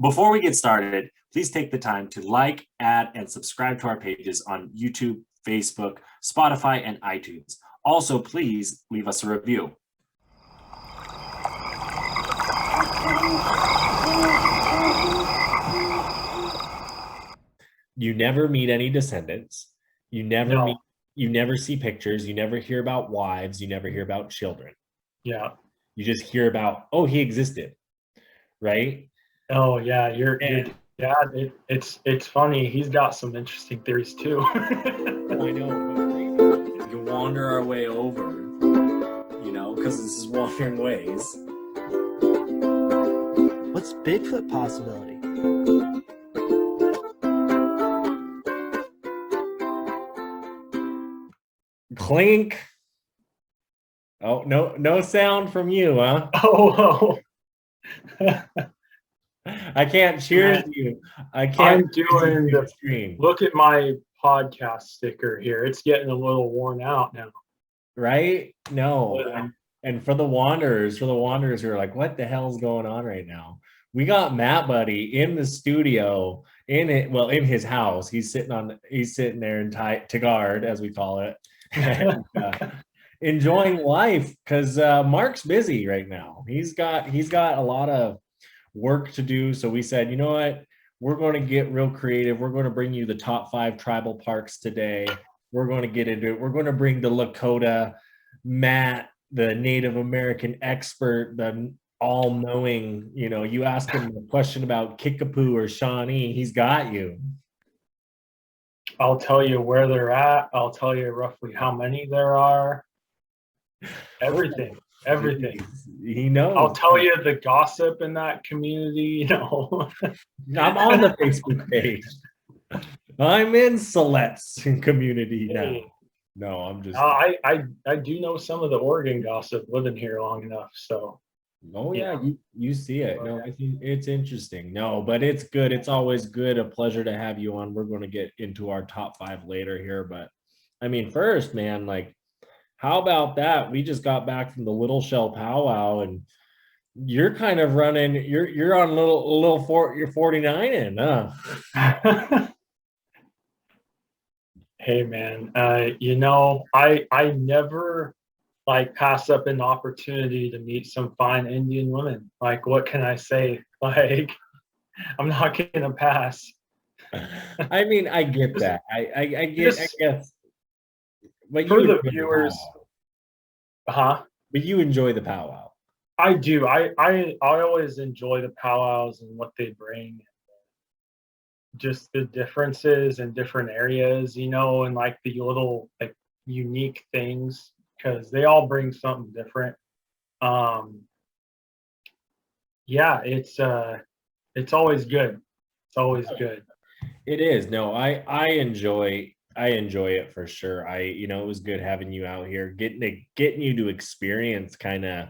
Before we get started, please take the time to like, add, and subscribe to our pages on YouTube, Facebook, Spotify, and iTunes. Also, please leave us a review. You never meet any descendants. You never see pictures. You never hear about wives. You never hear about children. Yeah. You just hear about, oh, he existed, right? Oh yeah, your dad. It's funny. He's got some interesting theories too. I know. We can wander our way over, because this is Wandering Ways. What's Bigfoot possibility? Clink. Oh, no sound from you, huh? Oh. I can't cheers you. I can't. I'm doing the stream. Look at my podcast sticker here. It's getting a little worn out now. Right? No. And for the wanderers who are like, what the hell's going on right now? We got Matt Buddy in the studio, in his house. He's sitting there in Tigard, as we call it. And, enjoying life because Mark's busy right now. He's got a lot of work to do. So we said, you know what? We're going to get real creative. We're going to bring you the top 5 tribal parks today. We're going to get into it. We're going to bring the Lakota, Matt, the Native American expert, the all-knowing, you ask him a question about Kickapoo or Shawnee, he's got you. I'll tell you where they're at. I'll tell you roughly how many there are. Everything. He knows. I'll tell you the gossip in that community. I'm on the Facebook page. I'm in Silet's community now. No, I'm just. I do know some of the Oregon gossip living here long enough. So. Oh yeah, you see it. No, I think it's interesting. No, but it's good. It's always good. A pleasure to have you on. We're going to get into our top 5 later here, but I mean, first, man, like, how about that? We just got back from the Little Shell powwow, and you're kind of running. You're on you're 49 in, huh? Hey man, I never pass up an opportunity to meet some fine Indian women. Like, what can I say? Like, I'm not gonna pass. I mean, I get that. I guess. But for the viewers, But you enjoy the powwow. I do. I always enjoy the powwows and what they bring. Just the differences in different areas, and like the little unique things, because they all bring something different. Yeah, it's always good. It's always good. It is. No, I enjoy it for sure. It was good having you out here, getting you to experience kind of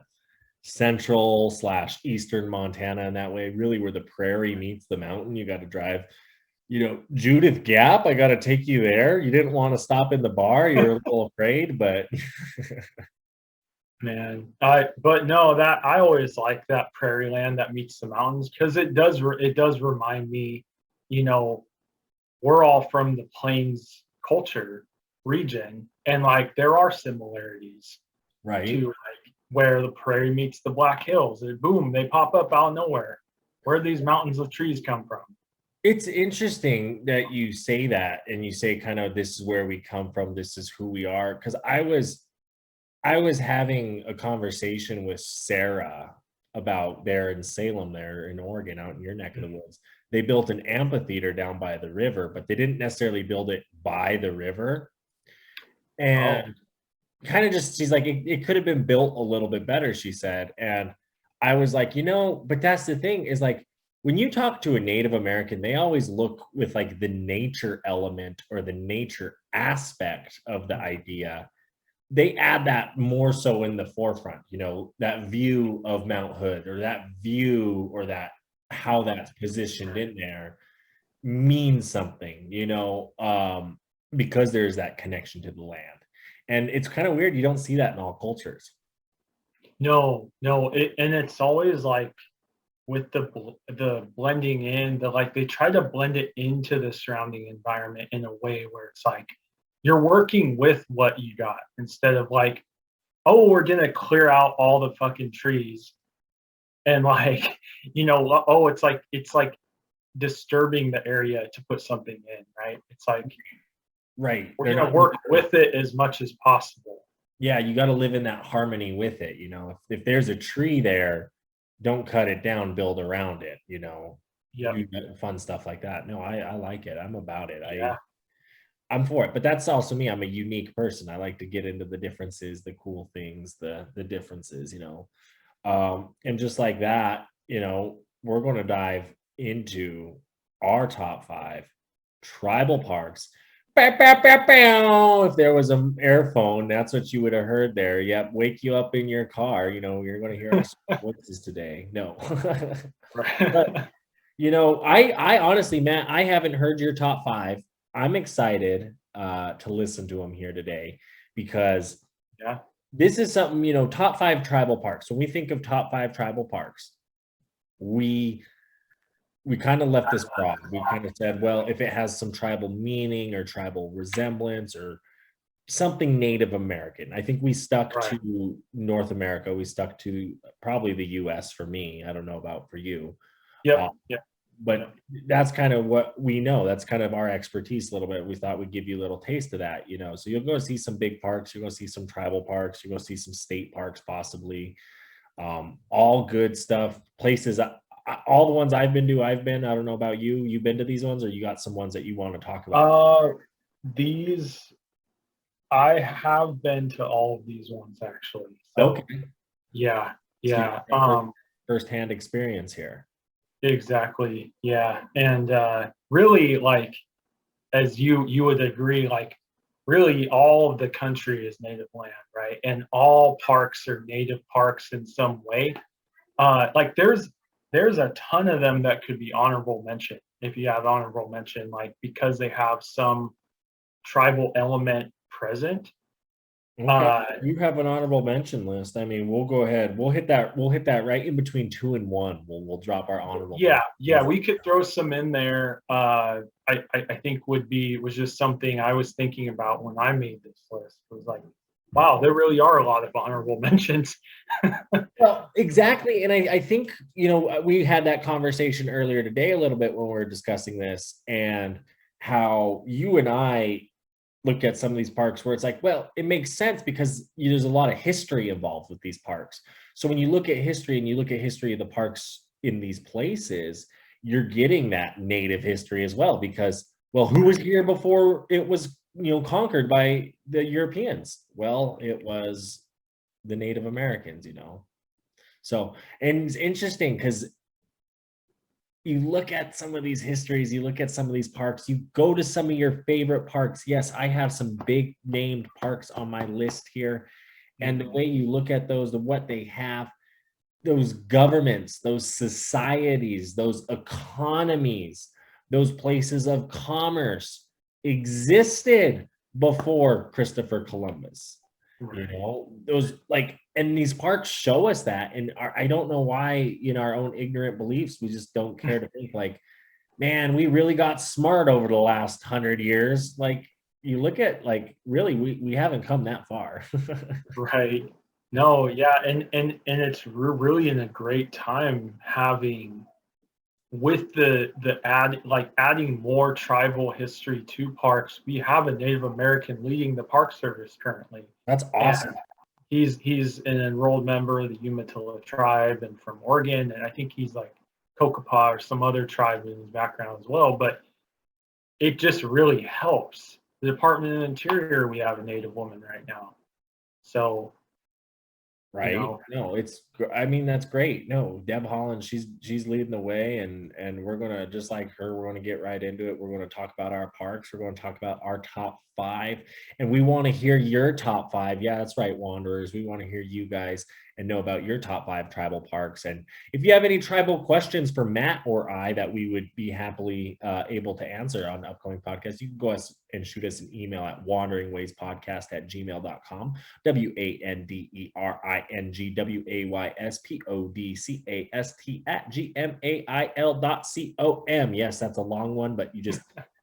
central / eastern Montana in that way, really where the prairie meets the mountain. You got to drive, Judith Gap. I got to take you there. You didn't want to stop in the bar. You were a little afraid, but man, but no, that I always like that prairie land that meets the mountains, because it does remind me, we're all from the plains culture region, and there are similarities, right, to where the prairie meets the Black Hills, and boom, they pop up out of nowhere. Where these mountains of trees come from? It's interesting that you say that, and you say kind of, this is where we come from, this is who we are, because I was having a conversation with Sarah about there in Salem, there in Oregon, out in your neck of the woods. They built an amphitheater down by the river, but they didn't necessarily build it by the river. And kind of just, she's like, it could have been built a little bit better, she said. And I was like, but that's the thing, is when you talk to a Native American, they always look with the nature element or the nature aspect of the idea. They add that more so in the forefront, that view of Mount Hood, or that view, or that how that's positioned in there means something, because there's that connection to the land. And it's kind of weird. You don't see that in all cultures. No. And it's always the blending in, they try to blend it into the surrounding environment in a way where it's like you're working with what you got instead of like, oh, we're gonna clear out all the fucking trees and like, oh, it's like disturbing the area to put something in, right? It's like Right. we're They're gonna not, work with it as much as possible. yeah, you got to live in that harmony with it. If there's a tree there, don't cut it down, build around it, Yeah, do fun stuff like that. No, I like it. I'm about it. yeah, I'm for it. But that's also me. I'm a unique person. I like to get into the differences, the cool things, the differences, and just like that, we're going to dive into our top 5 tribal parks. Bow, bow, bow, bow. If there was an airphone, that's what you would have heard there. Yep, wake you up in your car. You're going to hear our voices today. No. But right. I honestly, Matt, I haven't heard your top 5. I'm excited to listen to them here today because Yeah, this is something, top 5 tribal parks. When we think of top 5 tribal parks, we kind of left this broad. We kind of said, well, if it has some tribal meaning or tribal resemblance or something Native American. I think we stuck right. to North America. We stuck to probably the US for me. I don't know about for you. Uh, Yep, yep. but that's kind of what we know. That's kind of our expertise a little bit. We thought we'd give you a little taste of that, So you'll go see some big parks, you'll go see some tribal parks, you'll go see some state parks possibly. All good stuff. Places, all the ones I've been to, I don't know about you. You've been to these ones, or you got some ones that you want to talk about? These I have been to all of these ones actually. So Okay. yeah, So you yeah. got firsthand experience here. Exactly. Yeah. And really like as you would agree, like really all of the country is native land, right? And all parks are native parks in some way. Like there's a ton of them that could be honorable mention if you have honorable mention, like because they have some tribal element present. Okay. You have an honorable mention list. I mean, we'll go ahead. We'll hit that right in between 2 and 1. We'll drop our honorable Yeah, yeah, mentions. we could throw some in there. I think was just something I was thinking about when I made this list. It was like, wow, there really are a lot of honorable mentions. Well, exactly. And I think, we had that conversation earlier today a little bit when we were discussing this and how you and I look at some of these parks where it's like, well, it makes sense because there's a lot of history involved with these parks. So when you look at history and you look at history of the parks in these places, you're getting that native history as well because, well, who was here before it was, conquered by the Europeans? Well, it was the Native Americans, So, and it's interesting because you look at some of these histories, you look at some of these parks, you go to some of your favorite parks. Yes, I have some big named parks on my list here. And the way you look at those, what they have, those governments, those societies, those economies, those places of commerce existed before Christopher Columbus. Those and these parks show us that. And I don't know why, in our own ignorant beliefs, we just don't care to think like, man, we really got smart over the last 100 years. Like you look at really, we haven't come that far. Right. No, yeah, and it's really in a great time having with the adding more tribal history to parks. We have a Native American leading the Park Service currently. That's awesome. And he's an enrolled member of the Umatilla tribe and from Oregon, and I think he's like Kokopah or some other tribe in his background as well. But it just really helps. The Department of the Interior, we have a Native woman right now, so. Right. No, that's great. No, Deb Holland, she's leading the way and we're going to, just like her, we're going to get right into it. We're going to talk about our parks. We're going to talk about our top 5 and we want to hear your top 5. Yeah, that's right, Wanderers. We want to hear you guys and know about your top 5 tribal parks. And if you have any tribal questions for Matt or I that we would be happily able to answer on upcoming podcasts, you can go and shoot us an email at wanderingwayspodcast@gmail.com, WANDERINGWAYSPODCAST@gmail.com. Yes, that's a long one, but you just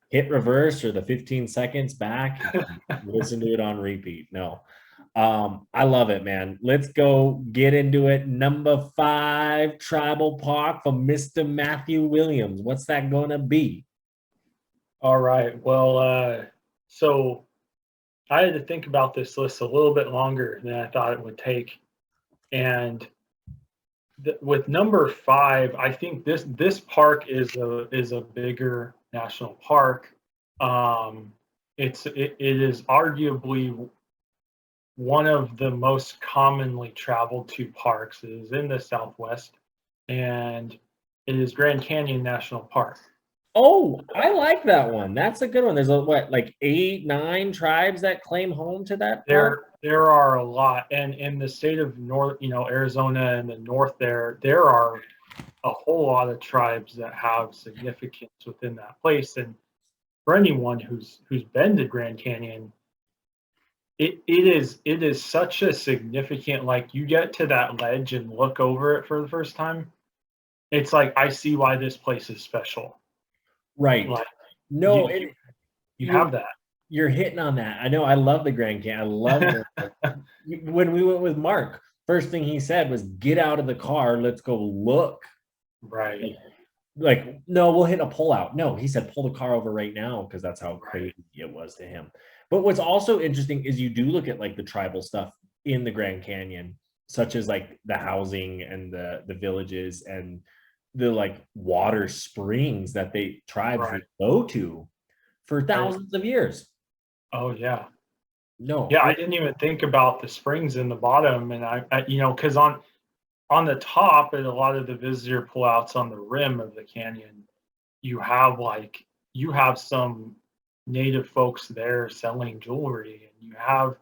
hit reverse or the 15 seconds back, listen to it on repeat. No. I love it, man. Let's go get into it. Number 5 tribal park for Mr. Matthew Williams. What's that gonna be? All right. Well, so I had to think about this list a little bit longer than I thought it would take. And with number 5, I think this park is a bigger national park. It is arguably one of the most commonly traveled to parks. It is in the Southwest, and it is Grand Canyon National Park. Oh, I like that one. That's a good one. There's like 8, 9 tribes that claim home to that park? There are a lot, and in the state of Arizona and the north, there are a whole lot of tribes that have significance within that place. And for anyone who's been to Grand Canyon, it is such a significant, like, you get to that ledge and look over it for the first time, it's like, I see why this place is special. Right. Like, no, you have that. You're hitting on that. I know. I love the Grand Canyon. I love it. When we went with Mark, first thing he said was, get out of the car. Let's go look. Right. Like, no, we'll hit a pull out. No, he said, pull the car over right now, because that's how crazy it was to him. But what's also interesting is you do look at like the tribal stuff in the Grand Canyon, such as like the housing and the villages and the like water springs that tribes would go to for thousands of years. Oh yeah. No. Yeah, I didn't even think about the springs in the bottom, and I because on the top and a lot of the visitor pullouts on the rim of the canyon, you have some native folks there selling jewelry, and you have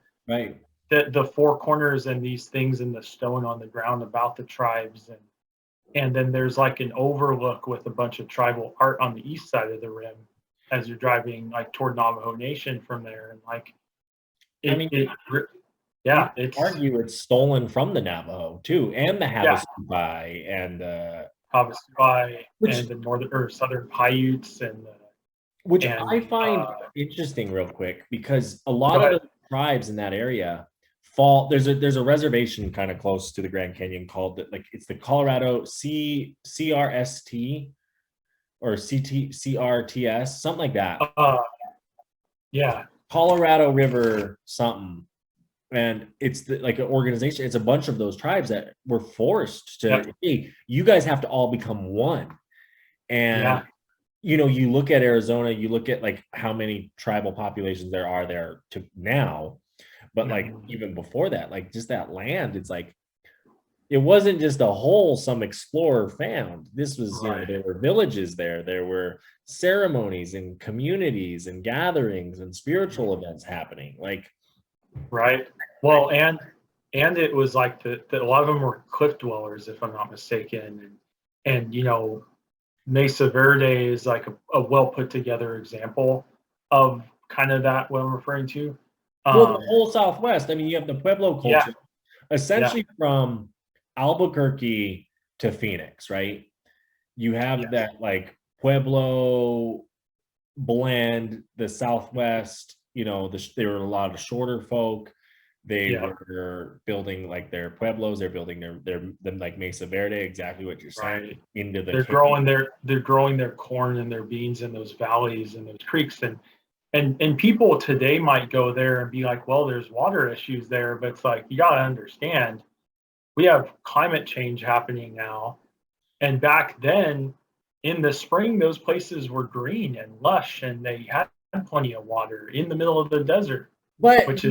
the four corners and these things in the stone on the ground about the tribes, and then there's like an overlook with a bunch of tribal art on the east side of the rim as you're driving like toward Navajo Nation from there, and like it's argue it's stolen from the Navajo too, and the Havasupai and Havasupai and the northern or southern Paiutes which I find interesting real quick, because a lot of the tribes in that area fall. There's a reservation kind of close to the Grand Canyon called it's the Colorado CRST or CRTS, something like that. Colorado River something. And it's like an organization. It's a bunch of those tribes that were forced to, hey, you guys have to all become one. And you look at Arizona, you look at like how many tribal populations there are there to now, but like even before that, like just that land, it's like it wasn't just a hole some explorer found. This was, there were villages there were ceremonies and communities and gatherings and spiritual events happening. Like, well, and it was like a lot of them were cliff dwellers, if I'm not mistaken, and Mesa Verde is like a well put together example of kind of that what I'm referring to. Well, the whole Southwest. I mean, you have the Pueblo culture, essentially from Albuquerque to Phoenix, right? You have that like Pueblo blend, the Southwest. There were a lot of shorter folk. They were building like their pueblos. They're building them like Mesa Verde, exactly what you're saying. Into the they're growing their corn and their beans in those valleys and those creeks, and people today might go there and be like, well, there's water issues there, but it's like, you got to understand, we have climate change happening now, and back then in the spring those places were green and lush and they had plenty of water in the middle of the desert. But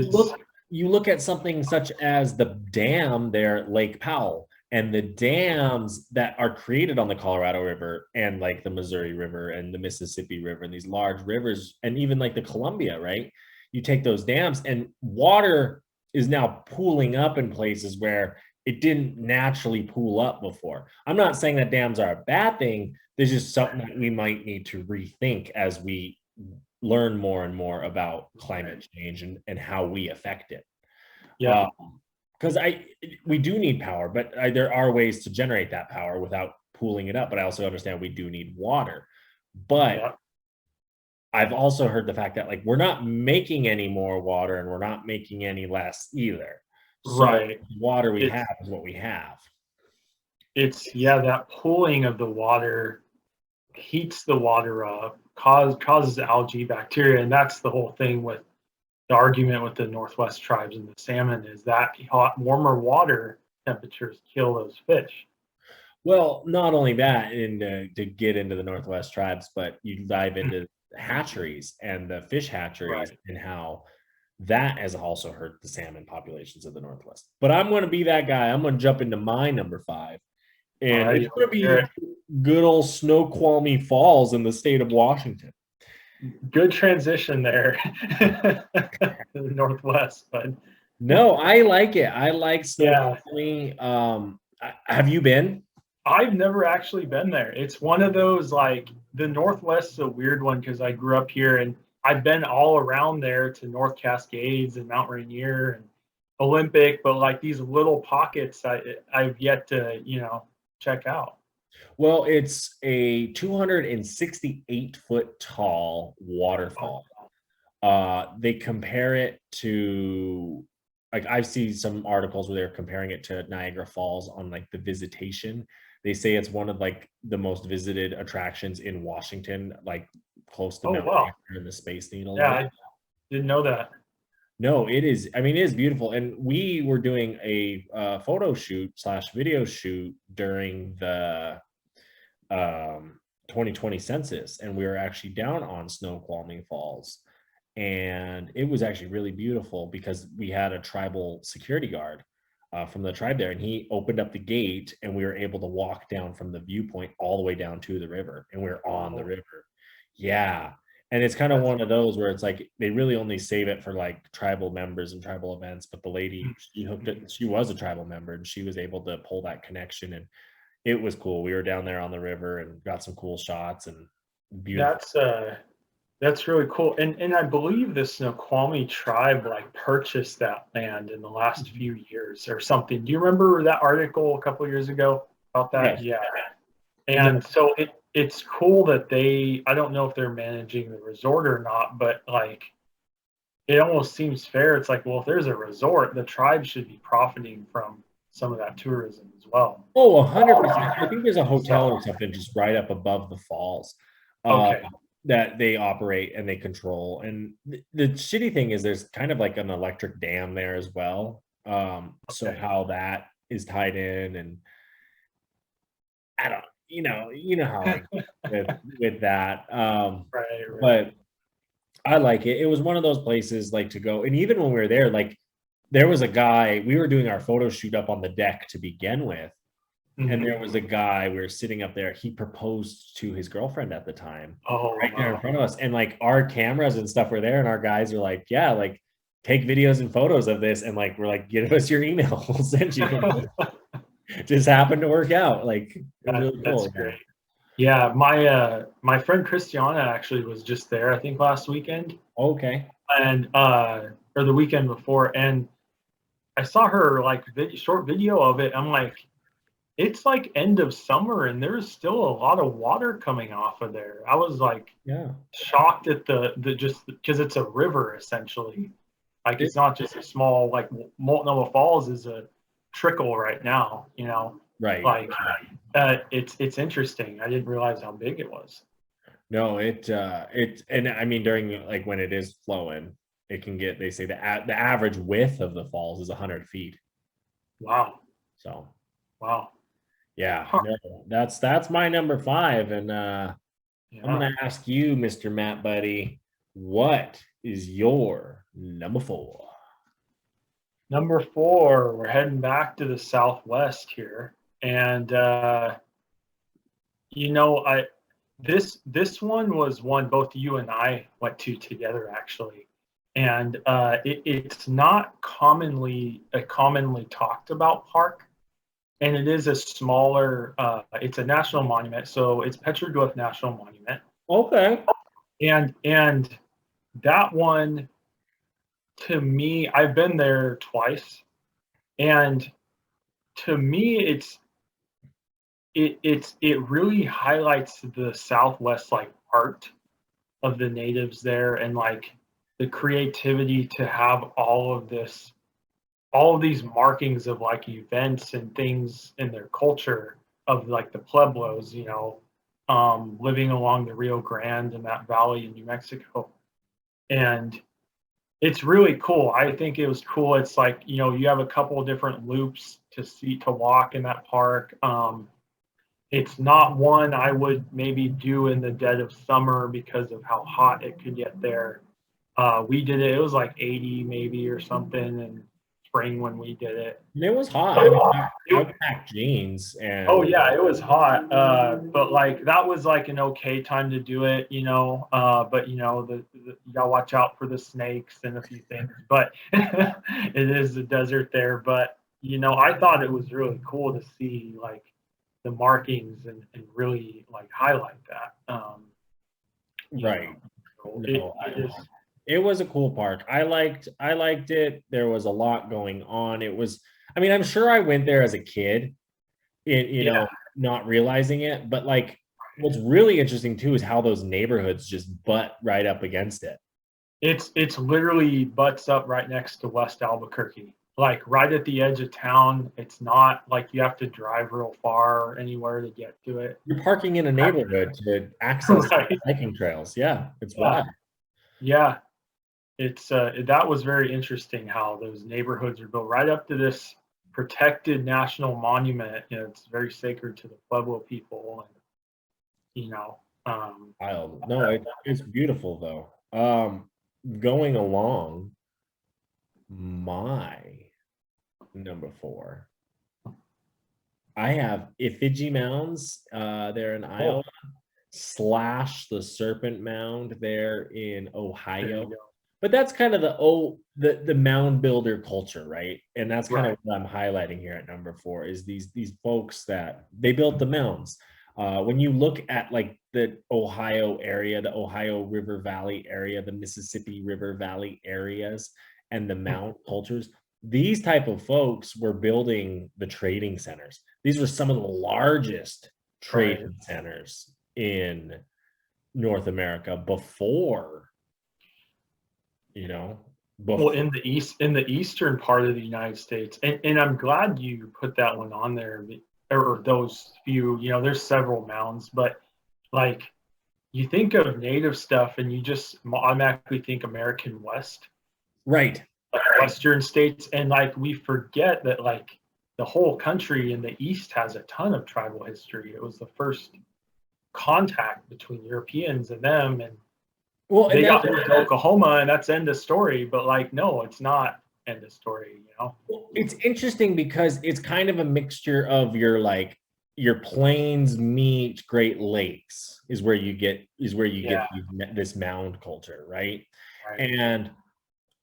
you look at something such as the dam there at Lake Powell, and the dams that are created on the Colorado River and like the Missouri River and the Mississippi River and these large rivers, and even like the Columbia, right? You take those dams and water is now pooling up in places where it didn't naturally pool up before. I'm not saying that dams are a bad thing. There's just something that we might need to rethink as we learn more and more about climate change and how we affect it. Yeah. Because we do need power, but there are ways to generate that power without pooling it up. But I also understand we do need water. But Yeah. I've also heard the fact that like we're not making any more water and we're not making any less either. So Right. the water we It's have is what we have. yeah, that pooling of the water heats the water up, causes algae, bacteria, and that's the whole thing with the argument with the Northwest tribes and the salmon is that hot, warmer water temperatures kill those fish. Well, not only that, and to get into the Northwest tribes, but you dive into hatcheries and the fish hatcheries Right. and how that has also hurt the salmon populations of the Northwest. But I'm going to be that guy. I'm going to jump into my number 5. All And right, it's going to hear be it. good old Snoqualmie Falls in the state of Washington. Good transition there, to the Northwest, but No, I like it. I like yeah, Snoqualmie. Have you been? I've never actually been there. It's one of those like the Northwest is a weird one because I grew up here and I've been all around there to North Cascades and Mount Rainier and Olympic, but like these little pockets I've yet to, check out. Well, it's a 268-foot tall Oh, waterfall. They compare it to, like, I've seen some articles where they're comparing it to Niagara Falls on like the visitation. They say it's one of like the most visited attractions in Washington, like close to oh Mount wow. Rainier and the Space Needle. Yeah, I didn't know that. No, it is. I mean, it is beautiful. And we were doing a photo shoot slash video shoot during the 2020 census, and we were actually down on Snoqualmie Falls, and it was actually really beautiful because we had a tribal security guard from the tribe there, and he opened up the gate, and we were able to walk down from the viewpoint all the way down to the river, and we're on the Oh, river. Yeah. And it's kind of that's one of those where it's like they really only save it for like tribal members and tribal events. But the lady, she hooked it, she was a tribal member and she was able to pull that connection. And it was cool. We were down there on the river and got some cool shots and beautiful. that's really cool. And I believe the Snoqualmie tribe like purchased that land in the last few years or something. Do you remember that article a couple of years ago about that? Yes. Yeah. Yeah. And so it's cool that I don't know if they're managing the resort or not, but like it almost seems fair. It's like, well, if there's a resort, the tribe should be profiting from some of that tourism as well. Oh, 100%. I think there's a hotel So, or something just right up above the falls uh, okay. that they operate and they control. And the shitty thing is there's kind of like an electric dam there as well. So Okay. how that is tied in, and I don't, you know how I get with that. Right, right. But I like it. It was one of those places like to go. And even when we were there, like there was a guy, we were doing our photo shoot up on the deck to begin with. And Mhm. there was a guy, we were sitting up there. He proposed to his girlfriend at the time, Oh, right there in wow. front of us. And like our cameras and stuff were there, and our guys were like, yeah, like take videos and photos of this. And like, we're like, give us your email, we'll send you. Just happened to work out. Like it was really That's cool. great. Yeah, my friend Christiana actually was just there, I think last weekend, Okay. and or the weekend before, and I saw her like short video of it. I'm like, it's like end of summer, and there's still a lot of water coming off of there. I was like Yeah. shocked at the just because it's a river essentially. Like It, it's not just a small like Multnomah Falls is a trickle right now. right. Like it's interesting. I didn't realize how big it was. No, and I mean during like when it is flowing, it can get, they say the average width of the falls is 100 feet. Wow, So wow. yeah, Huh. no, that's my number 5. And I'm Yeah. gonna ask you, Mr. Matt Buddy, what is your number 4? Number 4, we're heading back to the Southwest here, and I this one was one both you and I went to together actually, and it's not commonly a commonly talked about park. and it is a smaller. It's a national monument, so it's Petroglyph National Monument, Okay. and that one, to me, I've been there twice, and to me, it really highlights the Southwest like art of the natives there, and like the creativity to have all of these markings of like events and things in their culture of like the Pueblos, living along the Rio Grande and that valley in New Mexico. And it's really cool. I think it was cool. It's like, you have a couple of different loops to walk in that park. It's not one I would maybe do in the dead of summer because of how hot it could get there. We did it. It was like 80 maybe or something in spring when we did it. And it was hot. I mean, I packed jeans Oh and yeah, it was hot. But like that was like an okay time to do it, But you gotta watch out for the snakes and a few things. But it is the desert there. But I thought it was really cool to see like the markings and really like highlight that. right. So No, it is. it was a cool park. I liked it. There was a lot going on. It was, I mean, I'm sure I went there as a kid, Yeah, not realizing it, but like what's really interesting too is how those neighborhoods just butt right up against it. it's literally butts up right next to West Albuquerque, like right at the edge of town. It's not like you have to drive real far anywhere to get to it. You're parking in a neighborhood to access Right. hiking trails. Yeah, it's Yeah. wild. Yeah. It's that was very interesting how those neighborhoods are built right up to this protected national monument. It's very sacred to the Pueblo people, and you know, um, Wild. No, it's beautiful though. Going along, my number four, I have Effigy Mounds there in oh, Iowa, slash the Serpent Mound there in there you Ohio. go. But that's kind of the mound builder culture, right? And that's kind Right. of what I'm highlighting here at number four is these folks that they built the mounds. When you look at like the Ohio area, the Ohio River Valley area, the Mississippi River Valley areas, and the mound cultures, these type of folks were building the trading centers. These were some of the largest Right. trading centers in North America before, you know, Well, before. in the eastern part of the United States, and I'm glad you put that one on there, or those few. There's several mounds, but like you think of native stuff, and you just automatically think American West, Right. like Western states, and like we forget that like the whole country in the East has a ton of tribal history. It was the first contact between Europeans and them, and Well, and they that's got moved to Oklahoma, and that's end of story. But like, no, it's not end of story. it's interesting because it's kind of a mixture of your plains meet Great Lakes is where you Yeah, get this mound culture, right? right. And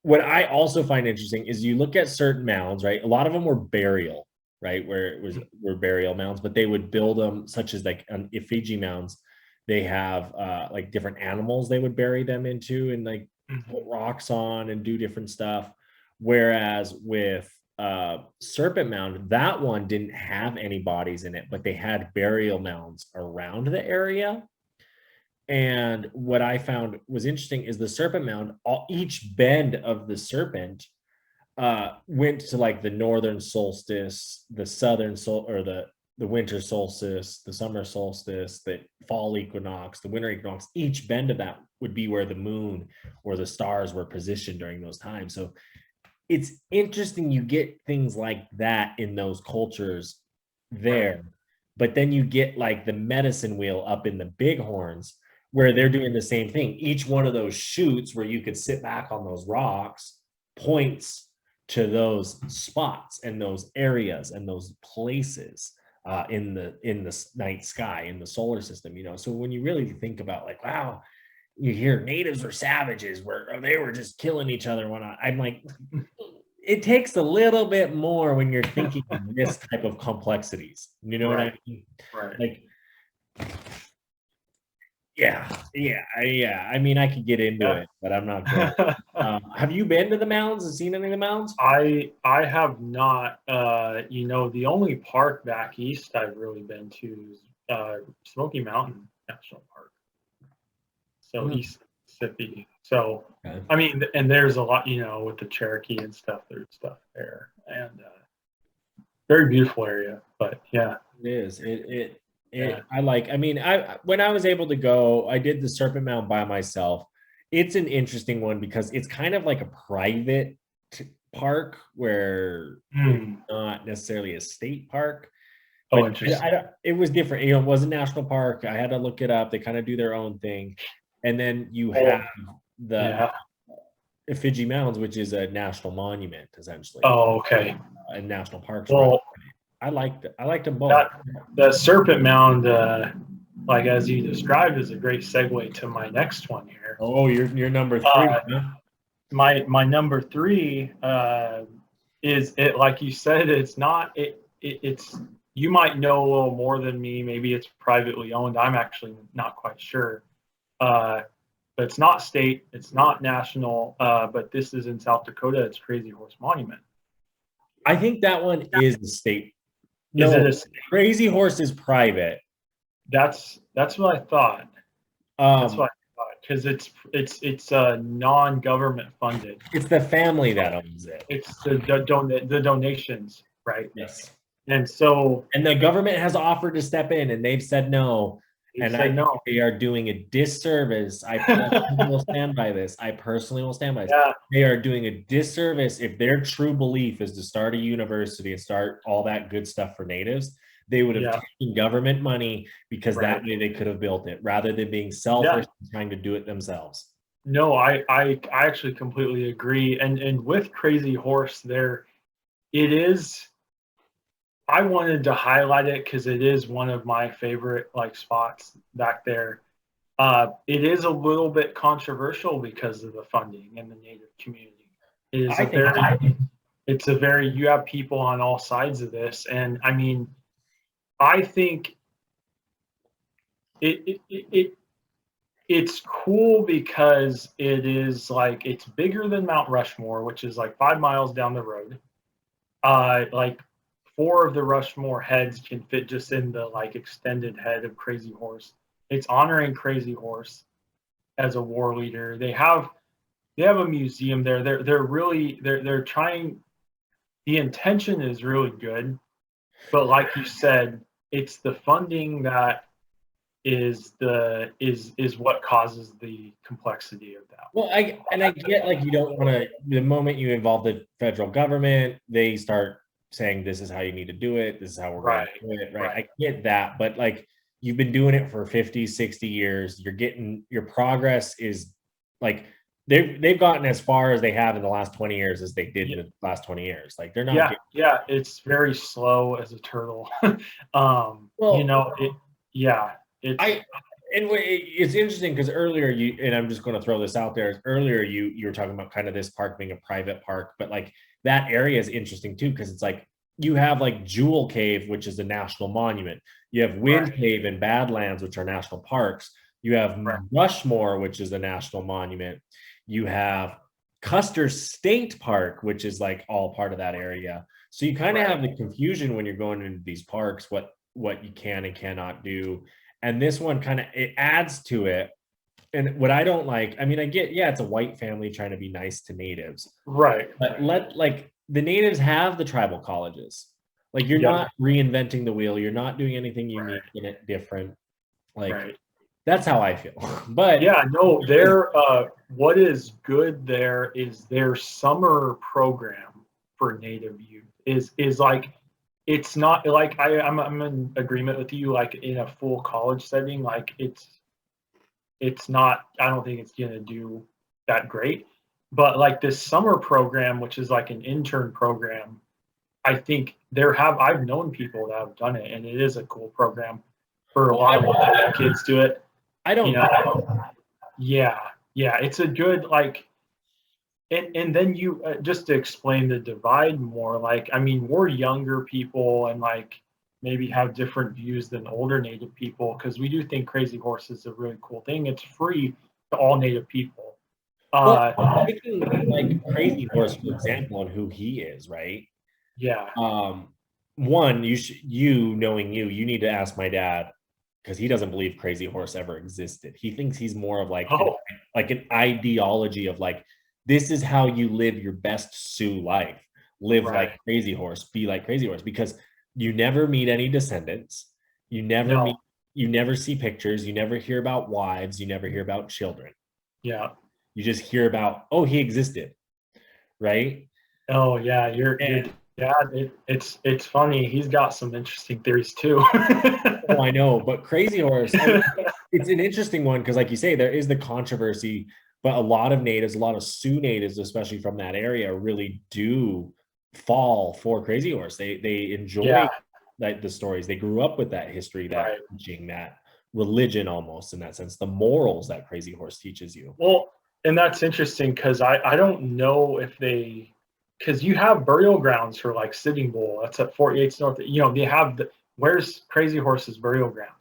what I also find interesting is you look at certain mounds, right? A lot of them were burial, right? Where it was were burial mounds, but they would build them such as like Effigy mounds. They have like different animals they would bury them into and like put Mhm. rocks on and do different stuff. Whereas with Serpent Mound, that one didn't have any bodies in it, but they had burial mounds around the area. And what I found was interesting is the Serpent Mound, each bend of the serpent went to like the northern solstice, the southern sol or the winter solstice, the summer solstice, the fall equinox, the winter equinox. Each bend of that would be where the moon or the stars were positioned during those times. So it's interesting you get things like that in those cultures Right. there, but then you get like the medicine wheel up in the bighorns where they're doing the same thing. Each one of those chutes where you could sit back on those rocks points to those spots and those areas and those places in the night sky in the solar system. So when you really think about like, wow, you hear natives were savages where they were just killing each other. When I'm like, it takes a little bit more when you're thinking this type of complexities. You know what I mean? Right. Like, yeah. I mean, I could get into it, but I'm not going. Have you been to the mountains and seen any of the mountains? I have not. You know, the only park back east I've really been to is Smoky Mountain National Park. So Hmm. East Mississippi. So Okay. I mean, and there's a lot, you know, with the Cherokee and stuff. There's stuff there, and very beautiful area. But yeah, It is. yeah. I like, I mean, when I was able to go, I did the Serpent Mound by myself. It's an interesting one because it's kind of like a private park where it's Mm. not necessarily a state park. Oh, But interesting. it was different. You know, it was a national park. I had to look it up. They kind of do their own thing. And then you Oh, have the yeah. Fiji Mounds, which is a national monument, essentially, Oh, okay. and national parks. Right. Well, I liked them both. that Serpent Mound, like as you described, is a great segue to my next one here. Oh, you're number 3. Uh, Huh? my number three is it, like you said, it's not it's, you might know a little more than me. Maybe it's privately owned. I'm actually not quite sure. But it's not state, it's not national, but this is in South Dakota. It's Crazy Horse Monument. I think that one is the state. Is it No, a state? Crazy Horse is private. That's what I thought. That's Um, what I thought, because it's non-government funded. it's the family that owns it. It's the donations, right? Yes. And so And the government has offered to step in, and they've said no. they And I said think no. they are doing a disservice. I personally will stand by this. I personally will stand by this. Yeah, They are doing a disservice if their true belief is to start a university and start all that good stuff for natives. They would have yeah, taken government money because that right. way they could have built it rather than being selfish and trying to do it themselves. No, I actually completely agree. And with Crazy Horse, there it is. I wanted to highlight it because it is one of my favorite like spots back there. It is a little bit controversial because of the funding in the Native community. It is I a think very, it's a very, you have people on all sides of this, and I mean, I think it it's cool because it is like it's bigger than Mount Rushmore, which is like 5 miles down the road. Like 4 of the Rushmore heads can fit just in the like extended head of Crazy Horse. It's honoring Crazy Horse as a war leader. They have a museum there. They're really they're trying. The intention is really good, but like you said, it's the funding that is what causes the complexity of that. Well, I get like you don't want to. The moment you involve the federal government, they start saying this is how you need to do it. This is how we're going to do it. Right? Right. I get that, but like you've been doing it for 50, 60 years. You're getting your progress is like they've gotten as far as they have in the last 20 years as they did in the last 20 years. Like they're not. Yeah, yeah, it's very slow as a turtle. Well, you know, it's it's interesting because earlier you, and I'm just going to throw this out there, earlier you were talking about kind of this park being a private park, but like that area is interesting too because it's like you have like Jewel Cave, which is a national monument. You have Wind Cave and Badlands, which are national parks. You have Rushmore, which is a national monument. You have Custer State Park, which is like all part of that area. So you kind of have the confusion when you're going into these parks, what you can and cannot do. And this one kind of it adds to it. And what I don't like, I mean, I get, yeah, it's a white family trying to be nice to natives. right. But like the natives have the tribal colleges. Like you're not reinventing the wheel. You're not doing anything unique in it different. Like that's how I feel. But yeah, no, what is good there is their summer program for Native youth is like it's not like I'm in agreement with you, like in a full college setting, like it's not, I don't think it's gonna do that great. But like this summer program, which is like an intern program, I think I've known people that have done it, and it is a cool program for a lot of kids do it. I don't you know, yeah, it's a good like and then you just to explain the divide more, like, I mean, we're younger people and like maybe have different views than older native people because we do think Crazy Horse is a really cool thing. It's free to all native people. Well, Uh, taking like Crazy Horse, for example, and who he is, right? yeah. One, you knowing you need to ask my dad because he doesn't believe Crazy Horse ever existed. He thinks he's more of Oh, like an ideology of like this is how you live your best Sioux life. Live right. like Crazy Horse, be like Crazy Horse, because you never meet any descendants. You never No. meet, you never see pictures, you never hear about wives, you never hear about children. Yeah. You just hear about, oh, he existed, right? Oh, yeah. Your And dad. It's funny. He's got some interesting theories too. oh, I know, but Crazy Horse, I mean, it's an interesting one because, like you say, there is the controversy, but a lot of natives, a lot of Sioux natives, especially from that area, really do fall for Crazy Horse. They enjoy Yeah. like the stories. They grew up with that history, that Right. teaching, that religion, almost in that sense, the morals that Crazy Horse teaches you. Well, and that's interesting because I don't know if because you have burial grounds for like Sitting Bull. That's at 48th North. You know, they have where's Crazy Horse's burial ground?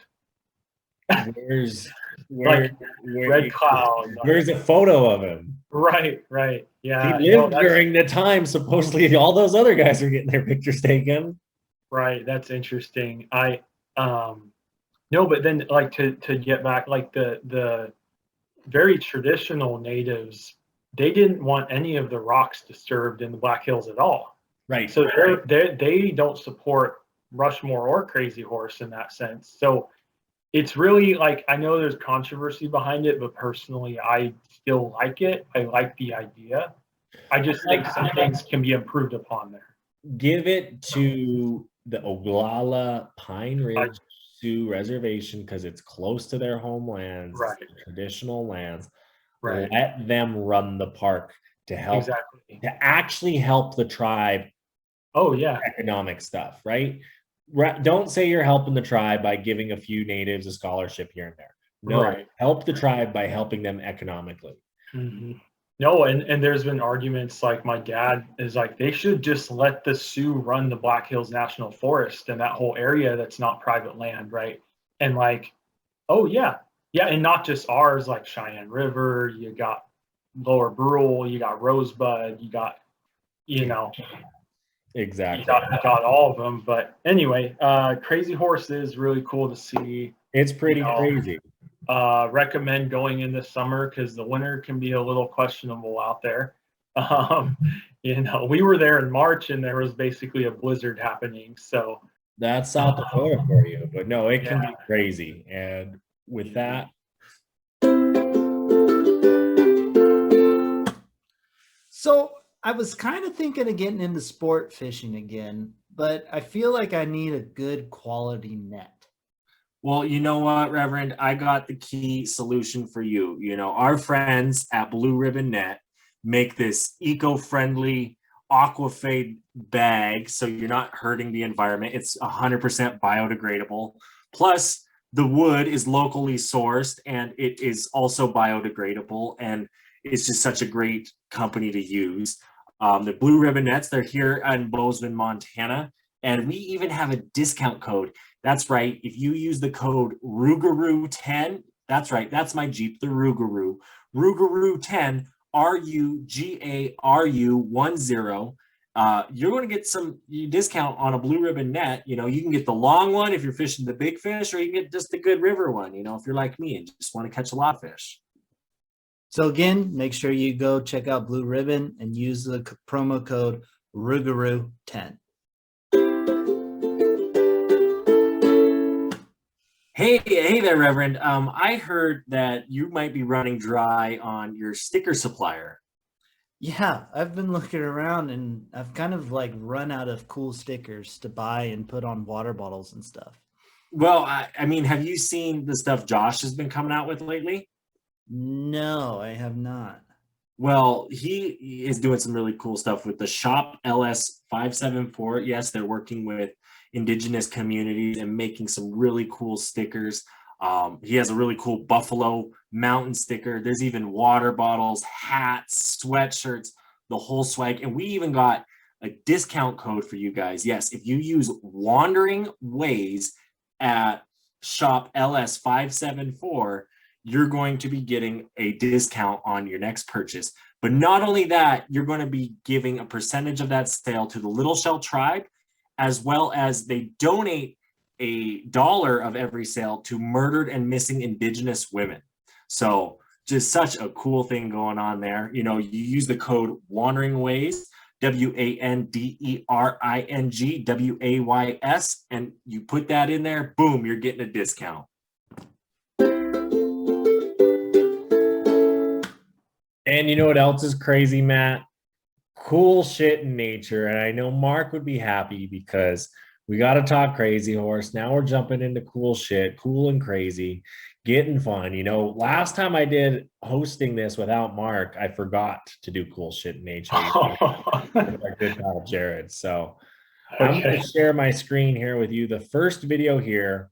Where's Like where Red Cloud. where's a photo of him? Right. He Yeah, lived during the time supposedly all those other guys are getting their pictures taken. right. That's interesting. Um no, but then like to get back, like the very traditional natives, they didn't want any of the rocks disturbed in the Black Hills at all. Right. So they don't support Rushmore or Crazy Horse in that sense. So it's really like, I know there's controversy behind it, but personally, I still like it. I like the idea. I just think some things can be improved upon there. Give it to the Oglala Pine Ridge Sioux Reservation because it's close to their homelands, Right. traditional lands. Right. Let them run the park to help, Exactly. to actually help the tribe. Oh yeah. Economic stuff, right? Don't say you're helping the tribe by giving a few natives a scholarship here and there. No, Right. help the tribe by helping them economically. Mm-hmm. No, and there's been arguments, like my dad is like, they should just let the Sioux run the Black Hills National Forest and that whole area that's not private land, right? And like, oh yeah, yeah, and not just ours, like Cheyenne River, you got Lower Brule, you got Rosebud, you got, you know, Exactly. you got all of them. But anyway, Crazy Horse is really cool to see. It's pretty crazy. Recommend going in the summer because the winter can be a little questionable out there. You know, we were there in March and there was basically a blizzard happening. So That's South Dakota for you, but no, it can be crazy. And with that, So I was kind of thinking of getting into sport fishing again, but I feel like I need a good quality net. well, you know what, Reverend? I got the key solution for you. You know, our friends at Blue Ribbon Net make this eco-friendly aquafade bag, so you're not hurting the environment. It's 100% biodegradable. Plus, the wood is locally sourced and it is also biodegradable. And it's just such a great company to use. The Blue Ribbon Nets, they're here in Bozeman, Montana. And we even have a discount code. That's right. If you use the code Rougarou10, that's right. That's my Jeep, the Rougarou. Rougarou10, Rugaru10. You're going to get some discount on a Blue Ribbon net. You know, you can get the long one if you're fishing the big fish, or you can get just the good river one, you know, if you're like me and just want to catch a lot of fish. So again, make sure you go check out Blue Ribbon and use the promo code Rougarou10. Hey there, Reverend. I heard that you might be running dry on your sticker supplier. Yeah, I've been looking around and I've kind of like run out of cool stickers to buy and put on water bottles and stuff. Well, I mean, have you seen the stuff Josh has been coming out with lately? No, I have not. Well, he is doing some really cool stuff with the Shop LS574. Yes, they're working with indigenous communities and making some really cool stickers. He has a really cool Buffalo Mountain sticker. There's even water bottles, hats, sweatshirts, the whole swag. And we even got a discount code for you guys. Yes, if you use Wandering Ways at shop LS574, you're going to be getting a discount on your next purchase. But not only that, you're going to be giving a percentage of that sale to the Little Shell Tribe, as well as they donate $1 of every sale to murdered and missing Indigenous women. So just such a cool thing going on there. You know, you use the code Wandering Ways, WANDERING WAYS, and you put that in there, boom, you're getting a discount. And you know what else is crazy, Matt? Cool shit in nature. And I know Mark would be happy because we got to talk Crazy Horse. Now we're jumping into cool shit, cool and crazy, getting fun. You know, last time I did hosting this without Mark, I forgot to do cool shit in nature with our good pal Jared. So I'm going to share my screen here with you. The first video here,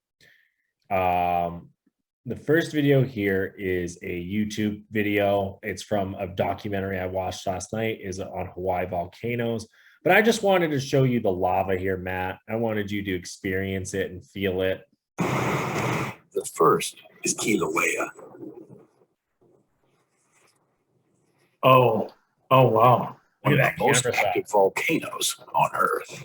is a YouTube video. It's from a documentary I watched last night, is on Hawaii volcanoes. But I just wanted to show you the lava here, Matt. I wanted you to experience it and feel it. The first is Kilauea. Oh, wow. One of the most active volcanoes on Earth.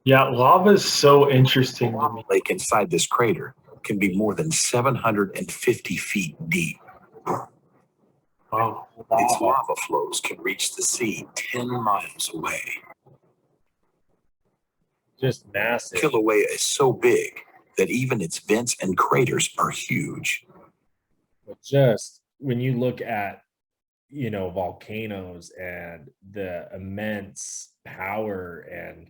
Yeah, lava is so interesting to me. Lake inside this crater can be more than 750 feet deep. Wow. Its lava flows can reach the sea 10 miles away. Just massive. Kilauea is so big that even its vents and craters are huge. But just when you look at, you know, volcanoes and the immense power and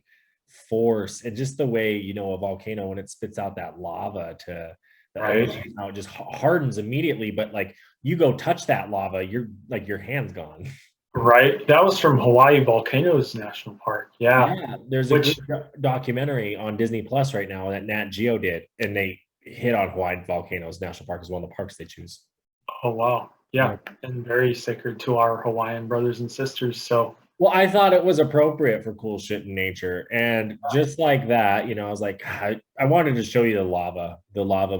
force, and just the way, you know, a volcano, when it spits out that lava to the ocean, how it just hardens immediately. But like, you go touch that lava, you're like, your hand's gone. Right. That was from Hawaii Volcanoes National Park. Yeah. There's a good documentary on Disney Plus right now that Nat Geo did, and they hit on Hawaii Volcanoes National Park as one of the parks they choose. Oh, wow. Yeah. And very sacred to our Hawaiian brothers and sisters. So, well, I thought it was appropriate for cool shit in nature. And just like that, you know, I was like, I wanted to show you the lava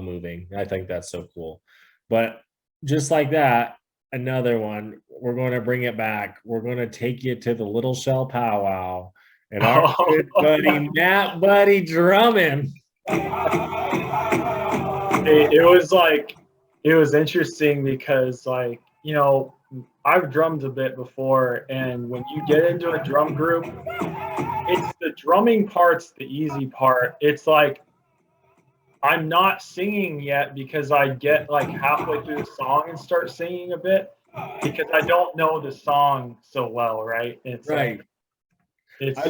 moving. I think that's so cool. But just like that, another one, we're going to bring it back. We're going to take you to the Little Shell powwow, and our good buddy Matt Buddy drumming. It was interesting because, like, you know, I've drummed a bit before, and when you get into a drum group, it's the drumming part's the easy part. It's like, I'm not singing yet because I get like halfway through the song and start singing a bit because I don't know the song so well, right? It's right. Like, I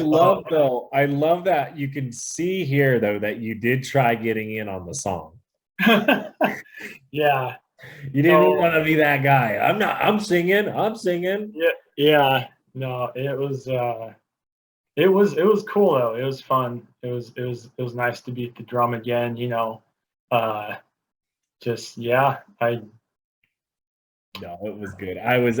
love that you can see here though that you did try getting in on the song. Yeah. You didn't want to be that guy. I'm singing. Yeah. No, it was cool though. It was fun. It was nice to beat the drum again, you know. No, it was good. I was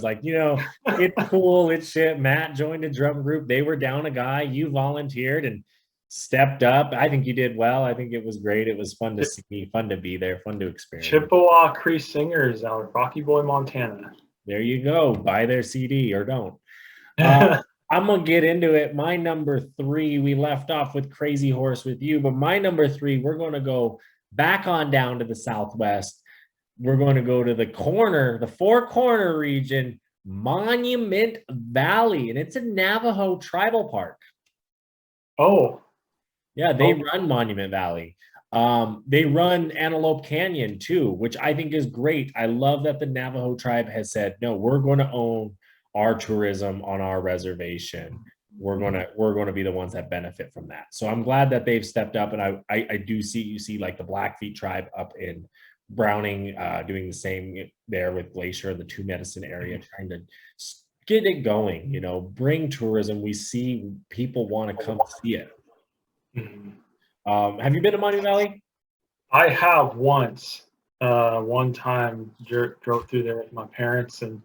like, you know, it's cool, it's shit. Matt joined a drum group. They were down a guy. You volunteered and stepped up. I think you did well. I think it was great. It was fun to see, fun to be there, fun to experience. Chippewa Cree Singers out of Rocky Boy, Montana. There you go. Buy their CD or don't. I'm going to get into it. My number 3, we left off with Crazy Horse with you, but my number 3, we're going to go back on down to the Southwest. We're going to go to the Four Corner region, Monument Valley, and it's a Navajo tribal park. Oh. Yeah, they run Monument Valley. They run Antelope Canyon too, which I think is great. I love that the Navajo tribe has said, no, we're going to own our tourism on our reservation. We're going to be the ones that benefit from that. So I'm glad that they've stepped up, and I do see like the Blackfeet tribe up in Browning doing the same there with Glacier and the Two Medicine area, trying to get it going, you know, bring tourism. We see people want to come see it. Mm-hmm. Have you been to Monument Valley? I have once. one time drove through there with my parents, and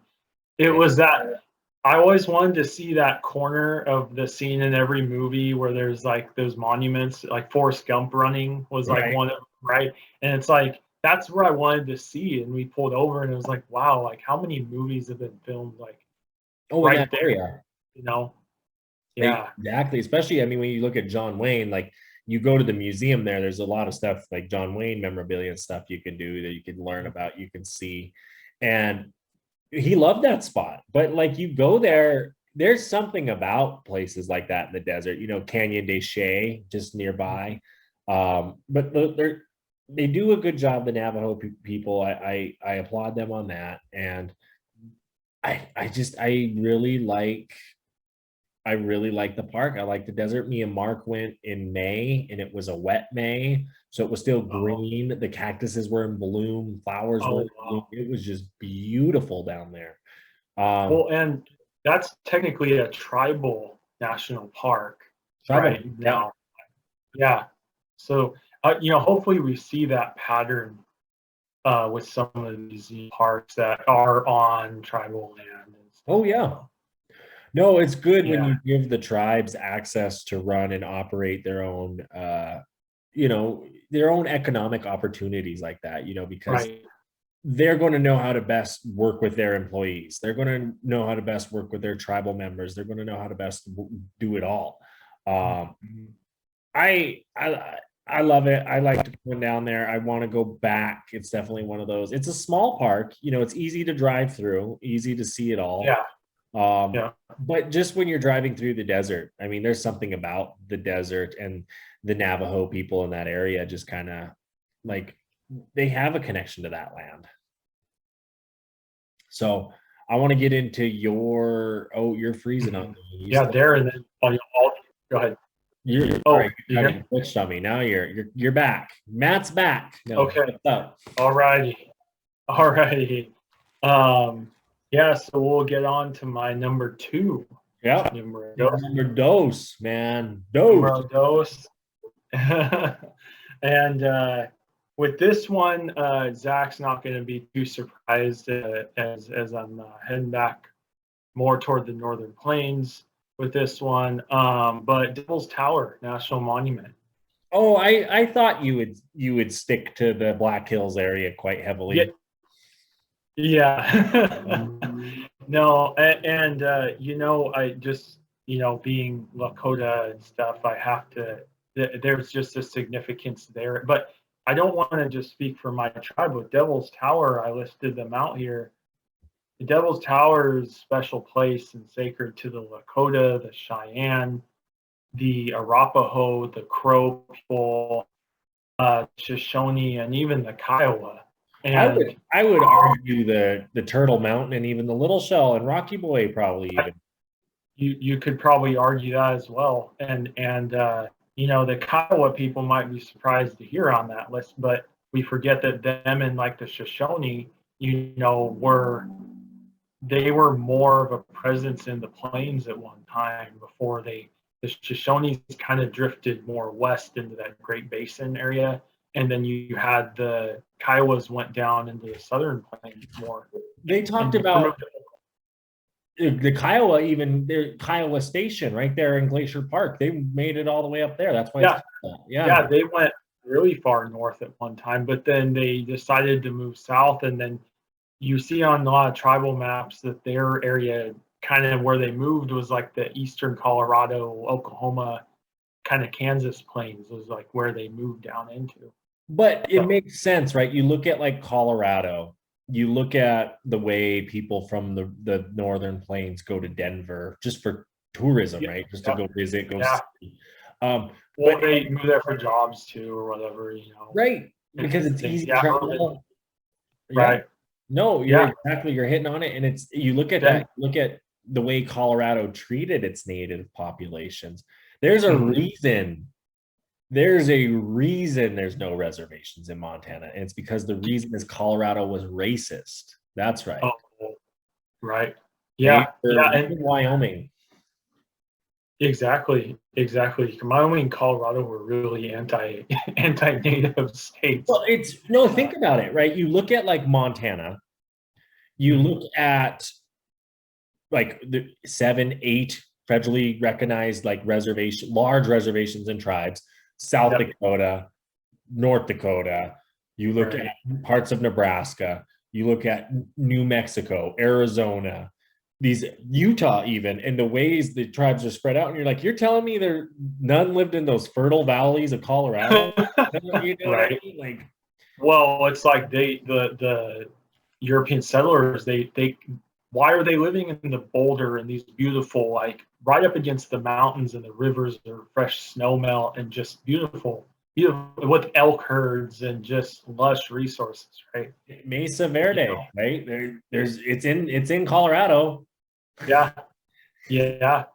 it was that I always wanted to see that corner of the scene in every movie where there's like those monuments, like Forrest Gump running was like Right. one of them, right? And it's like that's where I wanted to see, and we pulled over, and it was like, wow, like how many movies have been filmed like Oh, in right that there, area. you know? Yeah, Exactly. Especially, I mean, when you look at John Wayne, like you go to the museum there, there's a lot of stuff like John Wayne memorabilia and stuff you can do that you can learn about, you can see. And he loved that spot. But like you go there, there's something about places like that in the desert, you know, Canyon de Chelly just nearby. But they do a good job, the Navajo people. I applaud them on that. And I really like the park. I like the desert. Me and Mark went in May, and it was a wet May, so it was still green. The cactuses were in bloom, flowers were in bloom. wow. It was just beautiful down there. Well, and that's technically a tribal national park Tribal, right yeah. now. Yeah. So, hopefully we see that pattern with some of these parks that are on tribal land and stuff. Oh yeah. No, it's good when Yeah. you give the tribes access to run and operate their own, you know, their own economic opportunities like that, you know, because Right. they're going to know how to best work with their employees. They're going to know how to best work with their tribal members. They're going to know how to best do it all. Mhm. I love it. I like to go down there. I want to go back. It's definitely one of those. It's a small park. You know, it's easy to drive through, easy to see it all. Yeah. Um, Yeah. but just when you're driving through the desert, I mean, there's something about the desert and the Navajo people in that area just kind of like they have a connection to that land. So I want to get into you're freezing on me. Yeah, Darren. Then go ahead. You're Oh, sorry, you kind hear? of glitched on me. Now you're back. Matt's back. No, Okay. what's up? All righty. All righty. Yeah. So we'll get on to my number two. Yeah. Numero dos. Number dose, man. Dose. Numero dos. And with this one, Zach's not going to be too surprised as I'm heading back more toward the northern plains with this one. But Devil's Tower National Monument. Oh, I thought you would stick to the Black Hills area quite heavily. Yeah. No, and I just being Lakota and stuff, I have to. There's just a significance there, but I don't want to just speak for my tribe. With Devil's Tower, I listed them out here. The Devil's Tower is a special place and sacred to the Lakota, the Cheyenne, the Arapaho, the Crow people, Shoshone, and even the Kiowa. And I would argue the Turtle Mountain and even the Little Shell and Rocky Boy probably even. you could probably argue that as well. And the Kiowa people might be surprised to hear on that list, but we forget that them and like the Shoshone, they were more of a presence in the plains at one time before the Shoshones kind of drifted more west into that Great Basin area. And then you had the Kiowas went down into the southern plains more. They talked about the Kiowa, even their Kiowa Station right there in Glacier Park. They made it all the way up there. That's why. Yeah, they went really far north at one time, but then they decided to move south. And then you see on a lot of tribal maps that their area, kind of where they moved, was like the eastern Colorado, Oklahoma, kind of Kansas plains was like where they moved down into. But it makes sense, right? You look at like Colorado, you look at the way people from the northern plains go to Denver just for tourism, right? Just to go visit, go see. Well, they move there for jobs too, or whatever, Right, because it's easy to travel. Right. No, you're hitting on it. And it's you look at that, look at the way Colorado treated its native populations. There's a reason. There's no reservations in Montana. And it's because the reason is Colorado was racist. That's right. Oh, right. Yeah. And Wyoming. Exactly. Wyoming and Colorado were really anti-native states. Well, it's no, think about it, right? You look at like Montana, you look at like the 7, 8 federally recognized like large reservations and tribes, South Yep. Dakota, North Dakota. You look Right. at parts of Nebraska. You look at New Mexico, Arizona, these Utah, even, and the ways the tribes are spread out. And you're like, you're telling me none lived in those fertile valleys of Colorado? You know what I Right. mean? Like, Well, it's like the European settlers, they why are they living in the Boulder and these beautiful, like right up against the mountains and the rivers or fresh snow melt and just beautiful with elk herds and just lush resources, right? Mesa Verde, You know? right? It's in Colorado. Yeah, yeah,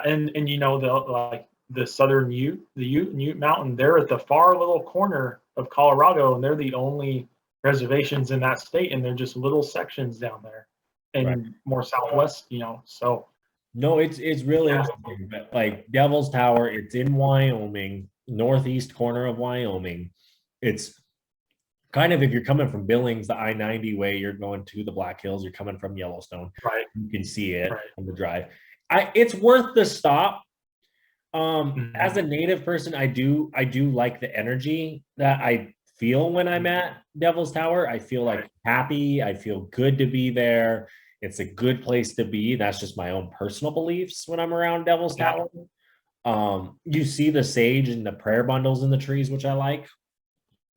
and you know the like the southern Ute Mountain, they're at the far little corner of Colorado, and they're the only reservations in that state, and they're just little sections down there, Right. and more southwest, you know. So No, it's really Yeah. interesting. But like Devil's Tower, it's in Wyoming, northeast corner of Wyoming. It's kind of if you're coming from Billings, the I-90 way, you're going to the Black Hills, you're coming from Yellowstone. right, You can see it right. on the drive. It's worth the stop. As Mhm. a native person, I do like the energy that I feel when I'm at Devil's Tower. I feel like happy. I feel good to be there. It's a good place to be. That's just my own personal beliefs when I'm around Devil's Yeah. Tower. You see the sage and the prayer bundles in the trees, which I like.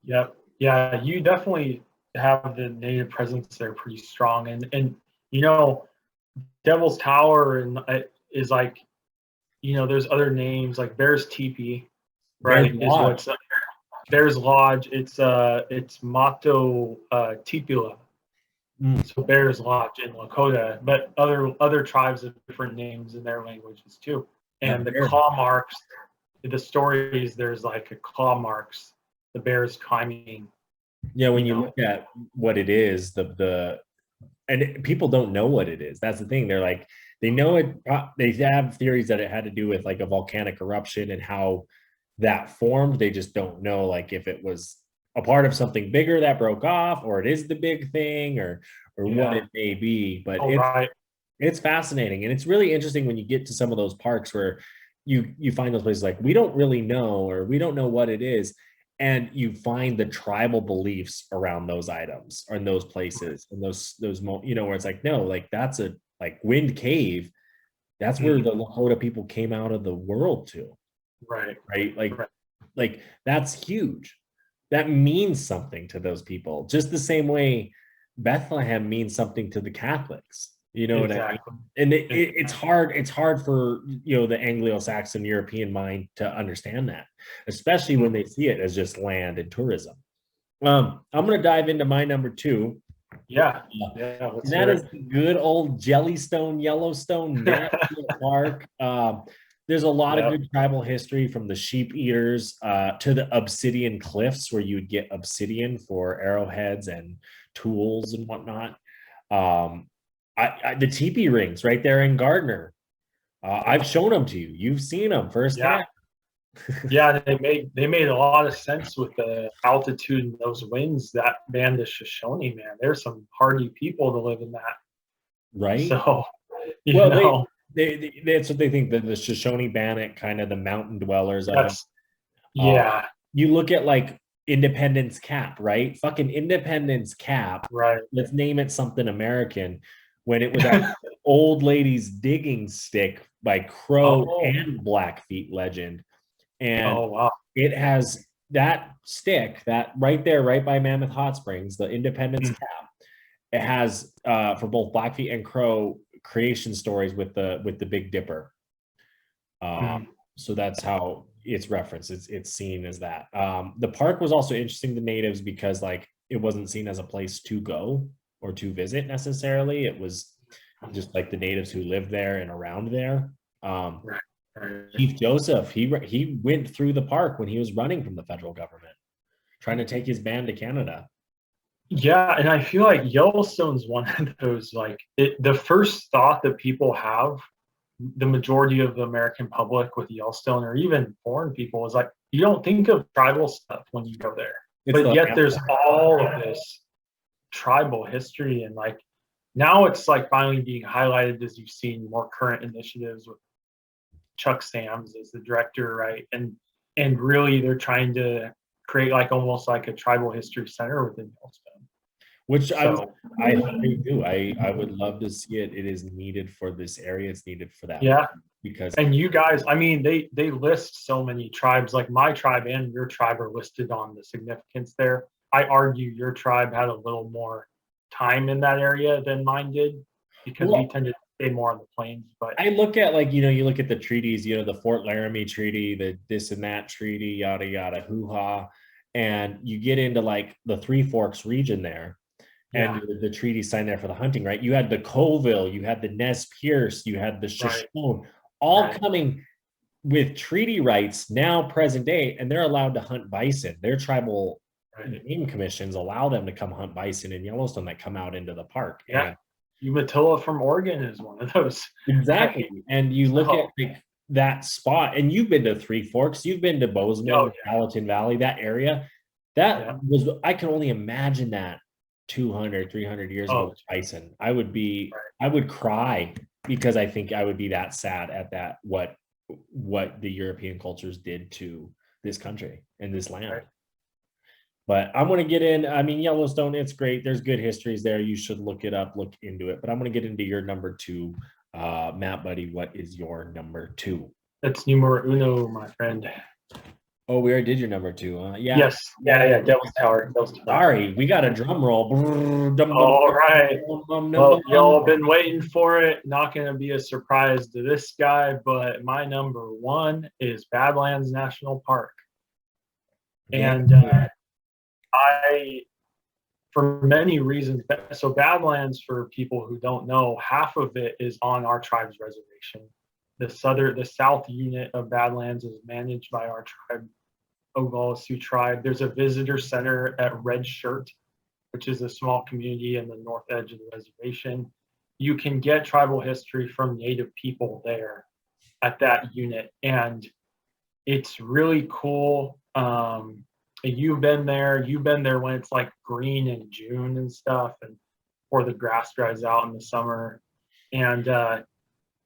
Yep. Yeah, you definitely have the native presence there pretty strong, and you know, Devil's Tower and is like, you know, there's other names like Bear's Teepee, Bears right? Is Lodge. what's Bear's Lodge. It's Mato Tipula, Mm. so Bear's Lodge in Lakota, but other tribes have different names in their languages too. Yeah, And the Bears. claw marks, the stories, there's like a claw marks, the bears climbing. Yeah, when You you know. look at what it is, and people don't know what it is. That's the thing. They're like, they know it. They have theories that it had to do with like a volcanic eruption and how that formed. They just don't know like if it was a part of something bigger that broke off, or it is the big thing, or what Yeah. it may be. But Oh, right. it's fascinating, and it's really interesting when you get to some of those parks where you find those places like we don't really know, or we don't know what it is, and you find the tribal beliefs around those items or in those places and you know, where it's like, no, like that's a like Wind Cave, that's where the Lakota people came out of the world to, Right. right? Right. Like that's huge. That means something to those people, just the same way Bethlehem means something to the Catholics. You know what I mean? Exactly. And it's hard for, you know, the Anglo-Saxon European mind to understand that, especially when they see it as just land and tourism. I'm going to dive into my number 2. Yeah. And Let's that hear is the good old Jellystone Yellowstone National Park. There's a lot of good tribal history, from the sheep eaters to the obsidian cliffs, where you would get obsidian for arrowheads and tools and whatnot. The teepee rings right there in Gardner. I've shown them to you. You've seen them firsthand. Yeah, they made a lot of sense with the altitude and those winds. That band of Shoshone, man, there's some hardy people to live in that. Right. So, Well, that's what they think, that the Shoshone Bannock, kind of the mountain dwellers of it. Yeah. You look at like Independence Cap, right? Fucking Independence Cap. Right. Let's name it something American. When it was that old lady's digging stick by Crow and Blackfeet legend. And wow. It has that stick, that right there, right by Mammoth Hot Springs, the Independence Cap. It has for both Blackfeet and Crow creation stories with the Big Dipper. So that's how it's referenced. It's seen as that. The park was also interesting to natives because like it wasn't seen as a place to go or to visit necessarily. It was just like the natives who lived there and around there. Chief Joseph, he went through the park when he was running from the federal government, trying to take his band to Canada. Yeah, and I feel like Yellowstone's one of those, like, the first thought that people have the majority of the American public with Yellowstone, or even foreign people, is like, you don't think of tribal stuff when you go there, but yet there's all of this tribal history. And like now it's like finally being highlighted as you've seen more current initiatives with Chuck Sams as the director, right? And really they're trying to create like almost like a tribal history center within Yellowstone. Which I do. I would love to see it. It is needed for this area. It's needed for that. Yeah. Because and you guys, I mean, they list so many tribes, like my tribe and your tribe are listed on the significance there. I argue your tribe had a little more time in that area than mine did, because we tended to stay more on the plains. But I look at, like, you know, you look at the treaties, you know, the Fort Laramie Treaty, the this and that treaty, yada yada, hoo-ha, and you get into like the Three Forks region there, and the treaty signed there for the hunting, right? You had the Colville, you had the Nez Perce, you had the Shoshone, all coming with treaty rights now present day, and they're allowed to hunt bison. Their tribal game commissions allow them to come hunt bison in Yellowstone that come out into the park. Yeah. Umatilla from Oregon is one of those. Exactly. And you look at like that spot, and you've been to Three Forks, you've been to Bozeman, Gallatin Valley, that area. That was, I can only imagine that 200, 300 years ago with bison. I would be, I would cry, because I think I would be that sad at that, what the European cultures did to this country and this land. Right. But I'm going to get in. I mean, Yellowstone, it's great. There's good histories there. You should look it up, look into it. But I'm going to get into your number two. Matt, buddy, what is your number two? That's numero uno, my friend. Oh, we already did your number two. Yeah. Yes. Yeah. Devil's Tower. Sorry, we got a drum roll. All right. Well, y'all have been waiting for it. Not going to be a surprise to this guy, but my number one is Badlands National Park. And for many reasons, so Badlands, for people who don't know, half of it is on our tribe's reservation. The south unit of Badlands is managed by our tribe, Oglala Sioux tribe. There's a visitor center at Red Shirt, which is a small community in the north edge of the reservation. You can get tribal history from Native people there at that unit, and it's really cool. You've been there when it's like green in June and stuff, and before the grass dries out in the summer. And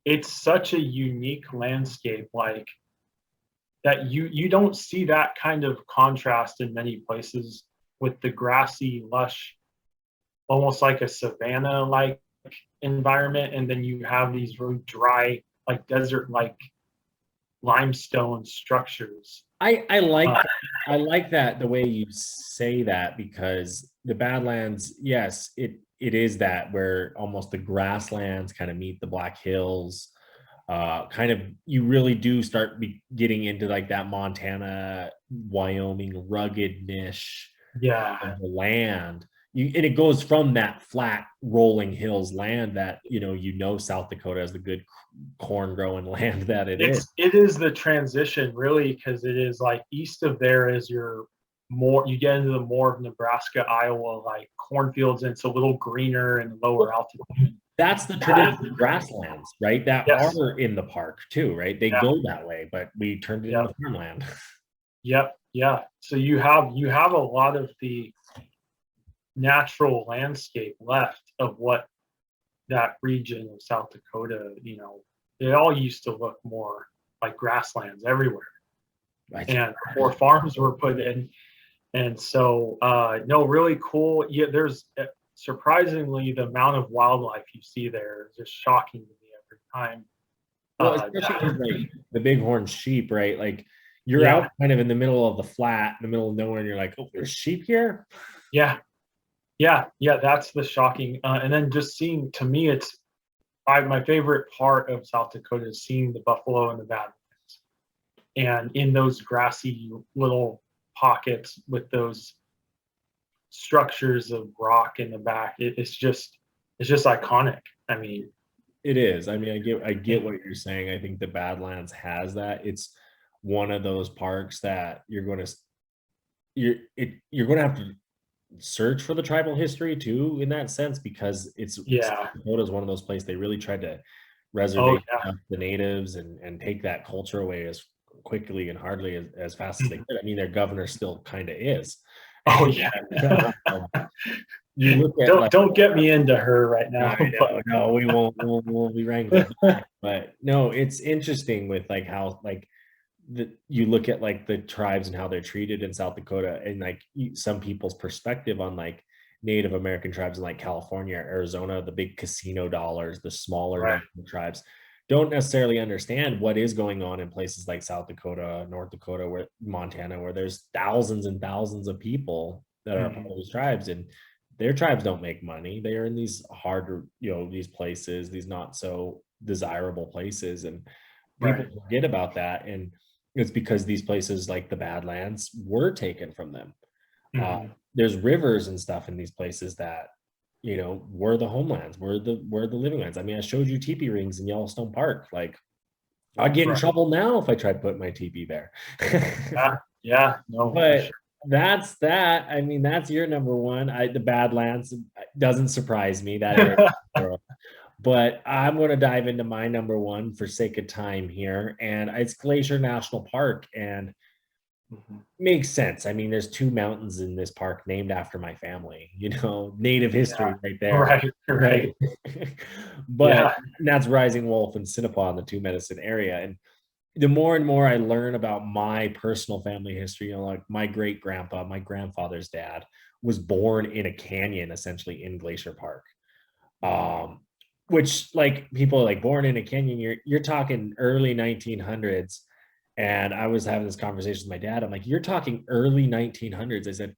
it's such a unique landscape, like that you don't see that kind of contrast in many places, with the grassy, lush, almost like a savanna-like environment, and then you have these really dry, like desert-like limestone structures. I like that the way you say that, because the Badlands, yes, it is that, where almost the grasslands kind of meet the Black Hills. Kind of, you really do start getting into like that Montana, Wyoming ruggedness of the land. And it goes from that flat rolling hills land that, South Dakota has the good corn growing land that it is. It is the transition, really, because it is like east of there is you get into the more of Nebraska, Iowa, like cornfields, and it's a little greener and lower altitude. That's the traditional grasslands, right? That are in the park too, right? They go that way, but we turned it into farmland. Yep. Yeah. So you have a lot of the natural landscape left of what that region of South Dakota, it all used to look more like grasslands everywhere. Right. And more farms were put in. And so, no, really cool. Yeah, there's surprisingly the amount of wildlife you see there is just shocking to me every time. Well, especially like the bighorn sheep, right? Like you're out kind of in the middle of the flat, in the middle of nowhere, and you're like, oh, there's sheep here? Yeah, that's the shocking. And then just seeing, to me, my favorite part of South Dakota is seeing the buffalo and the Badlands. And in those grassy little pockets with those structures of rock in the back, it's just iconic. I mean, it is. I mean, I get what you're saying. I think the Badlands has that. It's one of those parks that you're going to have to search for the tribal history too, in that sense, because Dakota is one of those places they really tried to reservation yeah. of the natives and take that culture away as quickly and hardly as fast as they could. I mean, their governor still kind of is. Oh yeah. You look at don't get me into her right now. I know, no, we won't. We'll be wrangled back. But no, it's interesting with like how like you look at like the tribes and how they're treated in South Dakota, and like some people's perspective on like Native American tribes in like California, Arizona, the big casino dollars, the smaller Right. tribes don't necessarily understand what is going on in places like South Dakota, North Dakota, where Montana, where there's thousands and thousands of people that are part of these tribes, and their tribes don't make money. They are in these harder, these places, these not so desirable places, and people Right. forget about that. And it's because these places like the Badlands were taken from them. There's rivers and stuff in these places that were the homelands, were the living lands. I mean, I showed you teepee rings in Yellowstone Park. Like, I'd get in trouble now if I tried putting my teepee there. Yeah, no, But that's that. I mean, that's your number one. The Badlands doesn't surprise me, that area. But I'm going to dive into my number one for sake of time here, and it's Glacier National Park. And makes sense. I mean, there's 2 mountains in this park named after my family, native history right there. Right. But that's Rising Wolf and Sinapa in the Two Medicine area. And the more and more I learn about my personal family history, like my great grandpa, my grandfather's dad, was born in a canyon, essentially in Glacier Park. Which, like, people are like, born in a canyon, you're talking early 1900s. And I was having this conversation with my dad. I'm like, you're talking early 1900s. I said,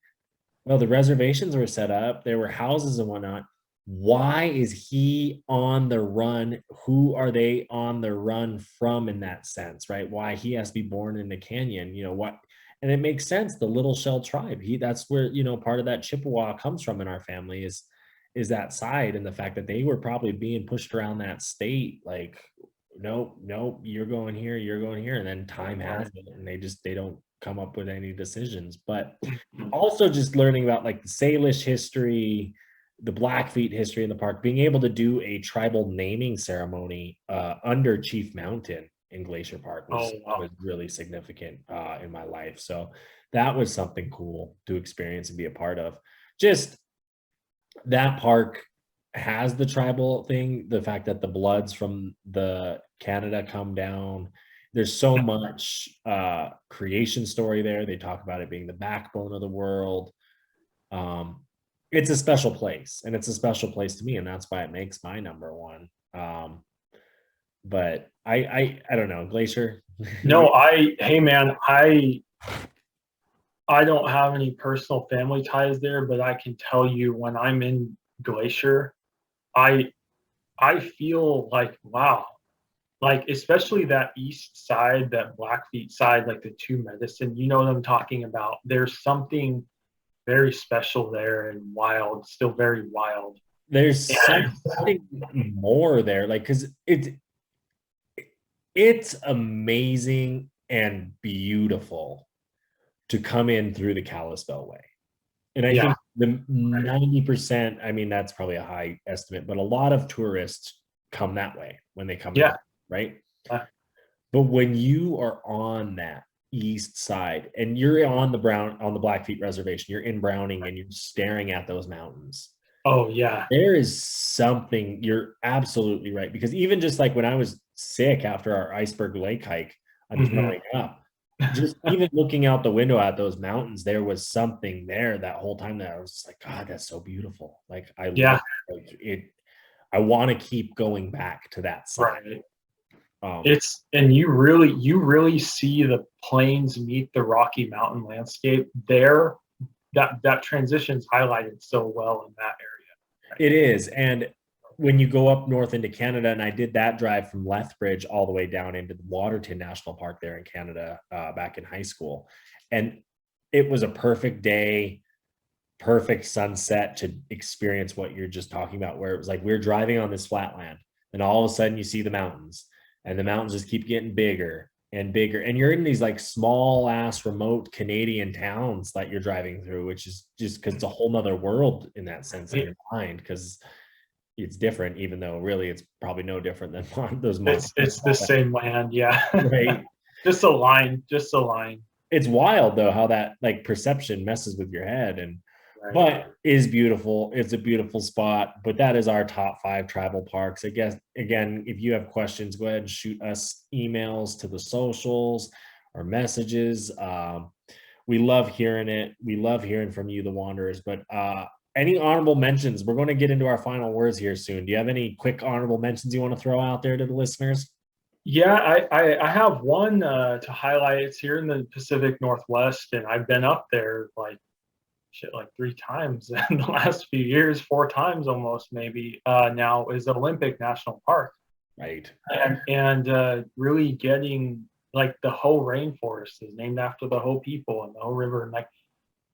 well, the reservations were set up, there were houses and whatnot. Why is he on the run? Who are they on the run from in that sense, right? Why he has to be born in the canyon, what? And it makes sense. The Little Shell tribe, that's where, part of that Chippewa comes from in our family is that side. And the fact that they were probably being pushed around that state, like, nope, you're going here, and then time has it, and they don't come up with any decisions. But also just learning about like the Salish history, the Blackfeet history in the park, being able to do a tribal naming ceremony under Chief Mountain in Glacier Park was really significant in my life. So that was something cool to experience and be a part of. Just that park has the tribal thing, the fact that the Bloods from the Canada come down. There's so much creation story there. They talk about it being the backbone of the world. It's a special place, and it's a special place to me, and that's why it makes my number one. But I don't know, Glacier. No, hey man, I don't have any personal family ties there, but I can tell you when I'm in Glacier, I feel like, wow, like especially that east side, that Blackfeet side, like the Two Medicine, what I'm talking about. There's something very special there and wild, still very wild. There's something more there, like, because it's amazing and beautiful to come in through the Kalispell Way. And I think the 90%, I mean, that's probably a high estimate, but a lot of tourists come that way when they come in, right? But when you are on that east side and you're on the Blackfeet Reservation, you're in Browning and you're staring at those mountains. Oh yeah. There is something, you're absolutely right. Because even just like when I was sick after our Iceberg Lake hike, I was growing up, just even looking out the window at those mountains, there was something there that whole time that I was just like, God, that's so beautiful. Like I love it. I want to keep going back to that side. And you really see the plains meet the Rocky Mountain landscape there. That transition's highlighted so well in that area. It is. And when you go up north into Canada, and I did that drive from Lethbridge all the way down into the Waterton National Park there in Canada back in high school. And it was a perfect day, perfect sunset to experience what you're just talking about, where it was like we're driving on this flatland and all of a sudden you see the mountains, and the mountains just keep getting bigger and bigger. And you're in these like small ass remote Canadian towns that you're driving through, which is just because it's a whole nother world in that sense in your mind. Because it's different, even though really it's probably no different than those monsters. It's the same land, yeah. Right. Just a line, just a line. It's wild though how that like perception messes with your head, and Right. but is beautiful. It's a beautiful spot. But that is our top 5 tribal parks. I guess again, if you have questions, go ahead and shoot us emails to the socials or messages. We love hearing it. We love hearing from you, the Wanderers. But any honorable mentions? We're going to get into our final words here soon. Do you have any quick honorable mentions you want to throw out there to the listeners? Yeah, I have one to highlight. It's here in the Pacific Northwest, and I've been up there like 3 times in the last few years, 4 times almost maybe. Now is Olympic National Park, Right. and really getting like the Hoh rainforest is named after the Hoh people and the Hoh River, and like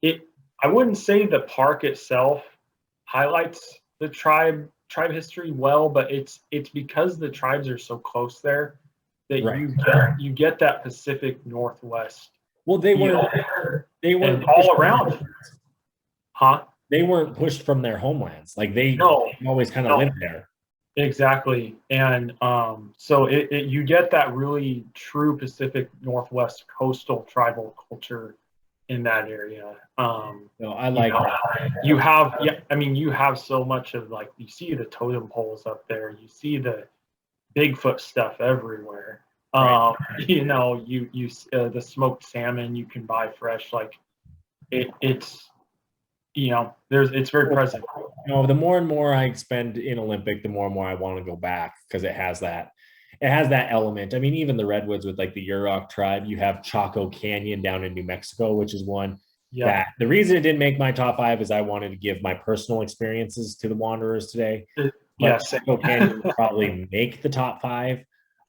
it. I wouldn't say the park itself highlights the tribe history well, but it's because the tribes are so close there that Right. you get that Pacific Northwest. Well, they feel. weren't And all around. Huh? They weren't pushed from their homelands. Like they No, always kind of no. lived there. Exactly. And so you get that really true Pacific Northwest coastal tribal culture in that area. No, I like that. You have, yeah, I mean, you have so much of like, you see the totem poles up there, you see the Bigfoot stuff everywhere. Right. You know, you the smoked salmon you can buy fresh. Like it's, you know, it's very present. You know, the more and more I spend in Olympic, the more and more I want to go back because it has that element. I mean, even the Redwoods with like the Yurok tribe, you have Chaco Canyon down in New Mexico, which is one that the reason it didn't make my top 5 is I wanted to give my personal experiences to the Wanderers today. Yes, Chaco Canyon would probably make the top 5.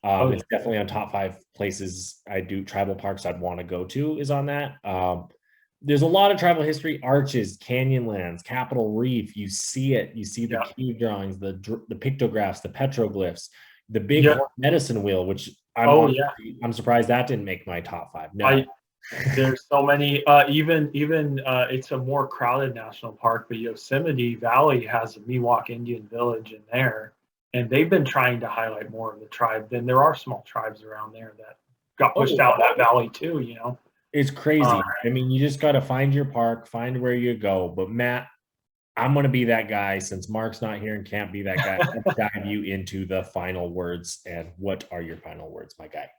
It's definitely on top 5 places I do tribal parks I'd want to go to is on that. There's a lot of tribal history, arches, canyonlands, Capitol Reef. You see it. You see the cave drawings, the pictographs, the petroglyphs, the big medicine wheel, which I'm surprised that didn't make my top 5. No. There's so many. Even it's a more crowded national park, but Yosemite Valley has a Miwok Indian village in there, and they've been trying to highlight more of the tribe. Then there are small tribes around there that got pushed out that valley too. You know. It's crazy. I mean, you just got to find your park, find where you go. But Matt, I'm going to be that guy since Mark's not here and can't be that guy. Let's dive you into the final words. And what are your final words, my guy?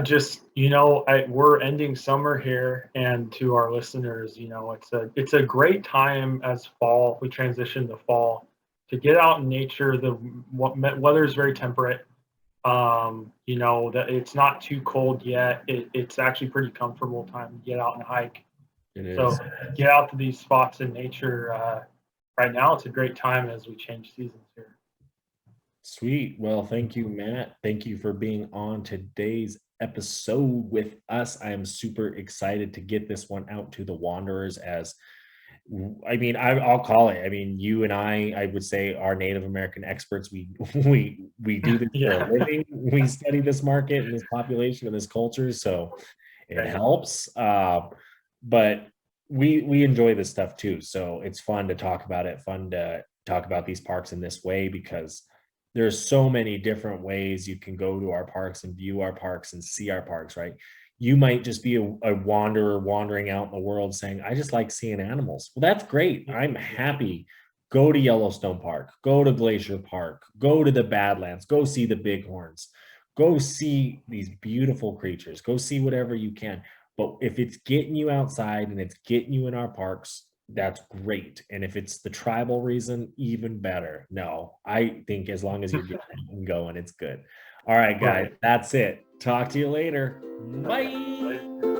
Just, you know, we're ending summer here, and to our listeners, you know, it's a great time as fall. We transition to fall to get out in nature. The weather is very temperate. You know, that it's not too cold yet. It's actually pretty comfortable time to get out and hike. It is. So get out to these spots in nature. Right now, it's a great time as we change seasons here. Sweet. Well, thank you, Matt. Thank you for being on today's episode with us. I am super excited to get this one out to the Wanderers I'll call it. I mean, you and I would say are Native American experts. We do this for a living. We study this market and this population and this culture, so it helps. But we enjoy this stuff too. So it's fun to talk about it. Fun to talk about these parks in this way because there's so many different ways you can go to our parks and view our parks and see our parks. Right? You might just be a wanderer wandering out in the world saying, I just like seeing animals. Well, that's great. I'm happy. Go to Yellowstone Park, go to Glacier Park, go to the Badlands, go see the bighorns, go see these beautiful creatures, go see whatever you can. But if it's getting you outside and it's getting you in our parks, that's great. And if it's the tribal reason, even better. No, I think as long as you're getting going, it's good. All right, guys, that's it. Talk to you later. Bye.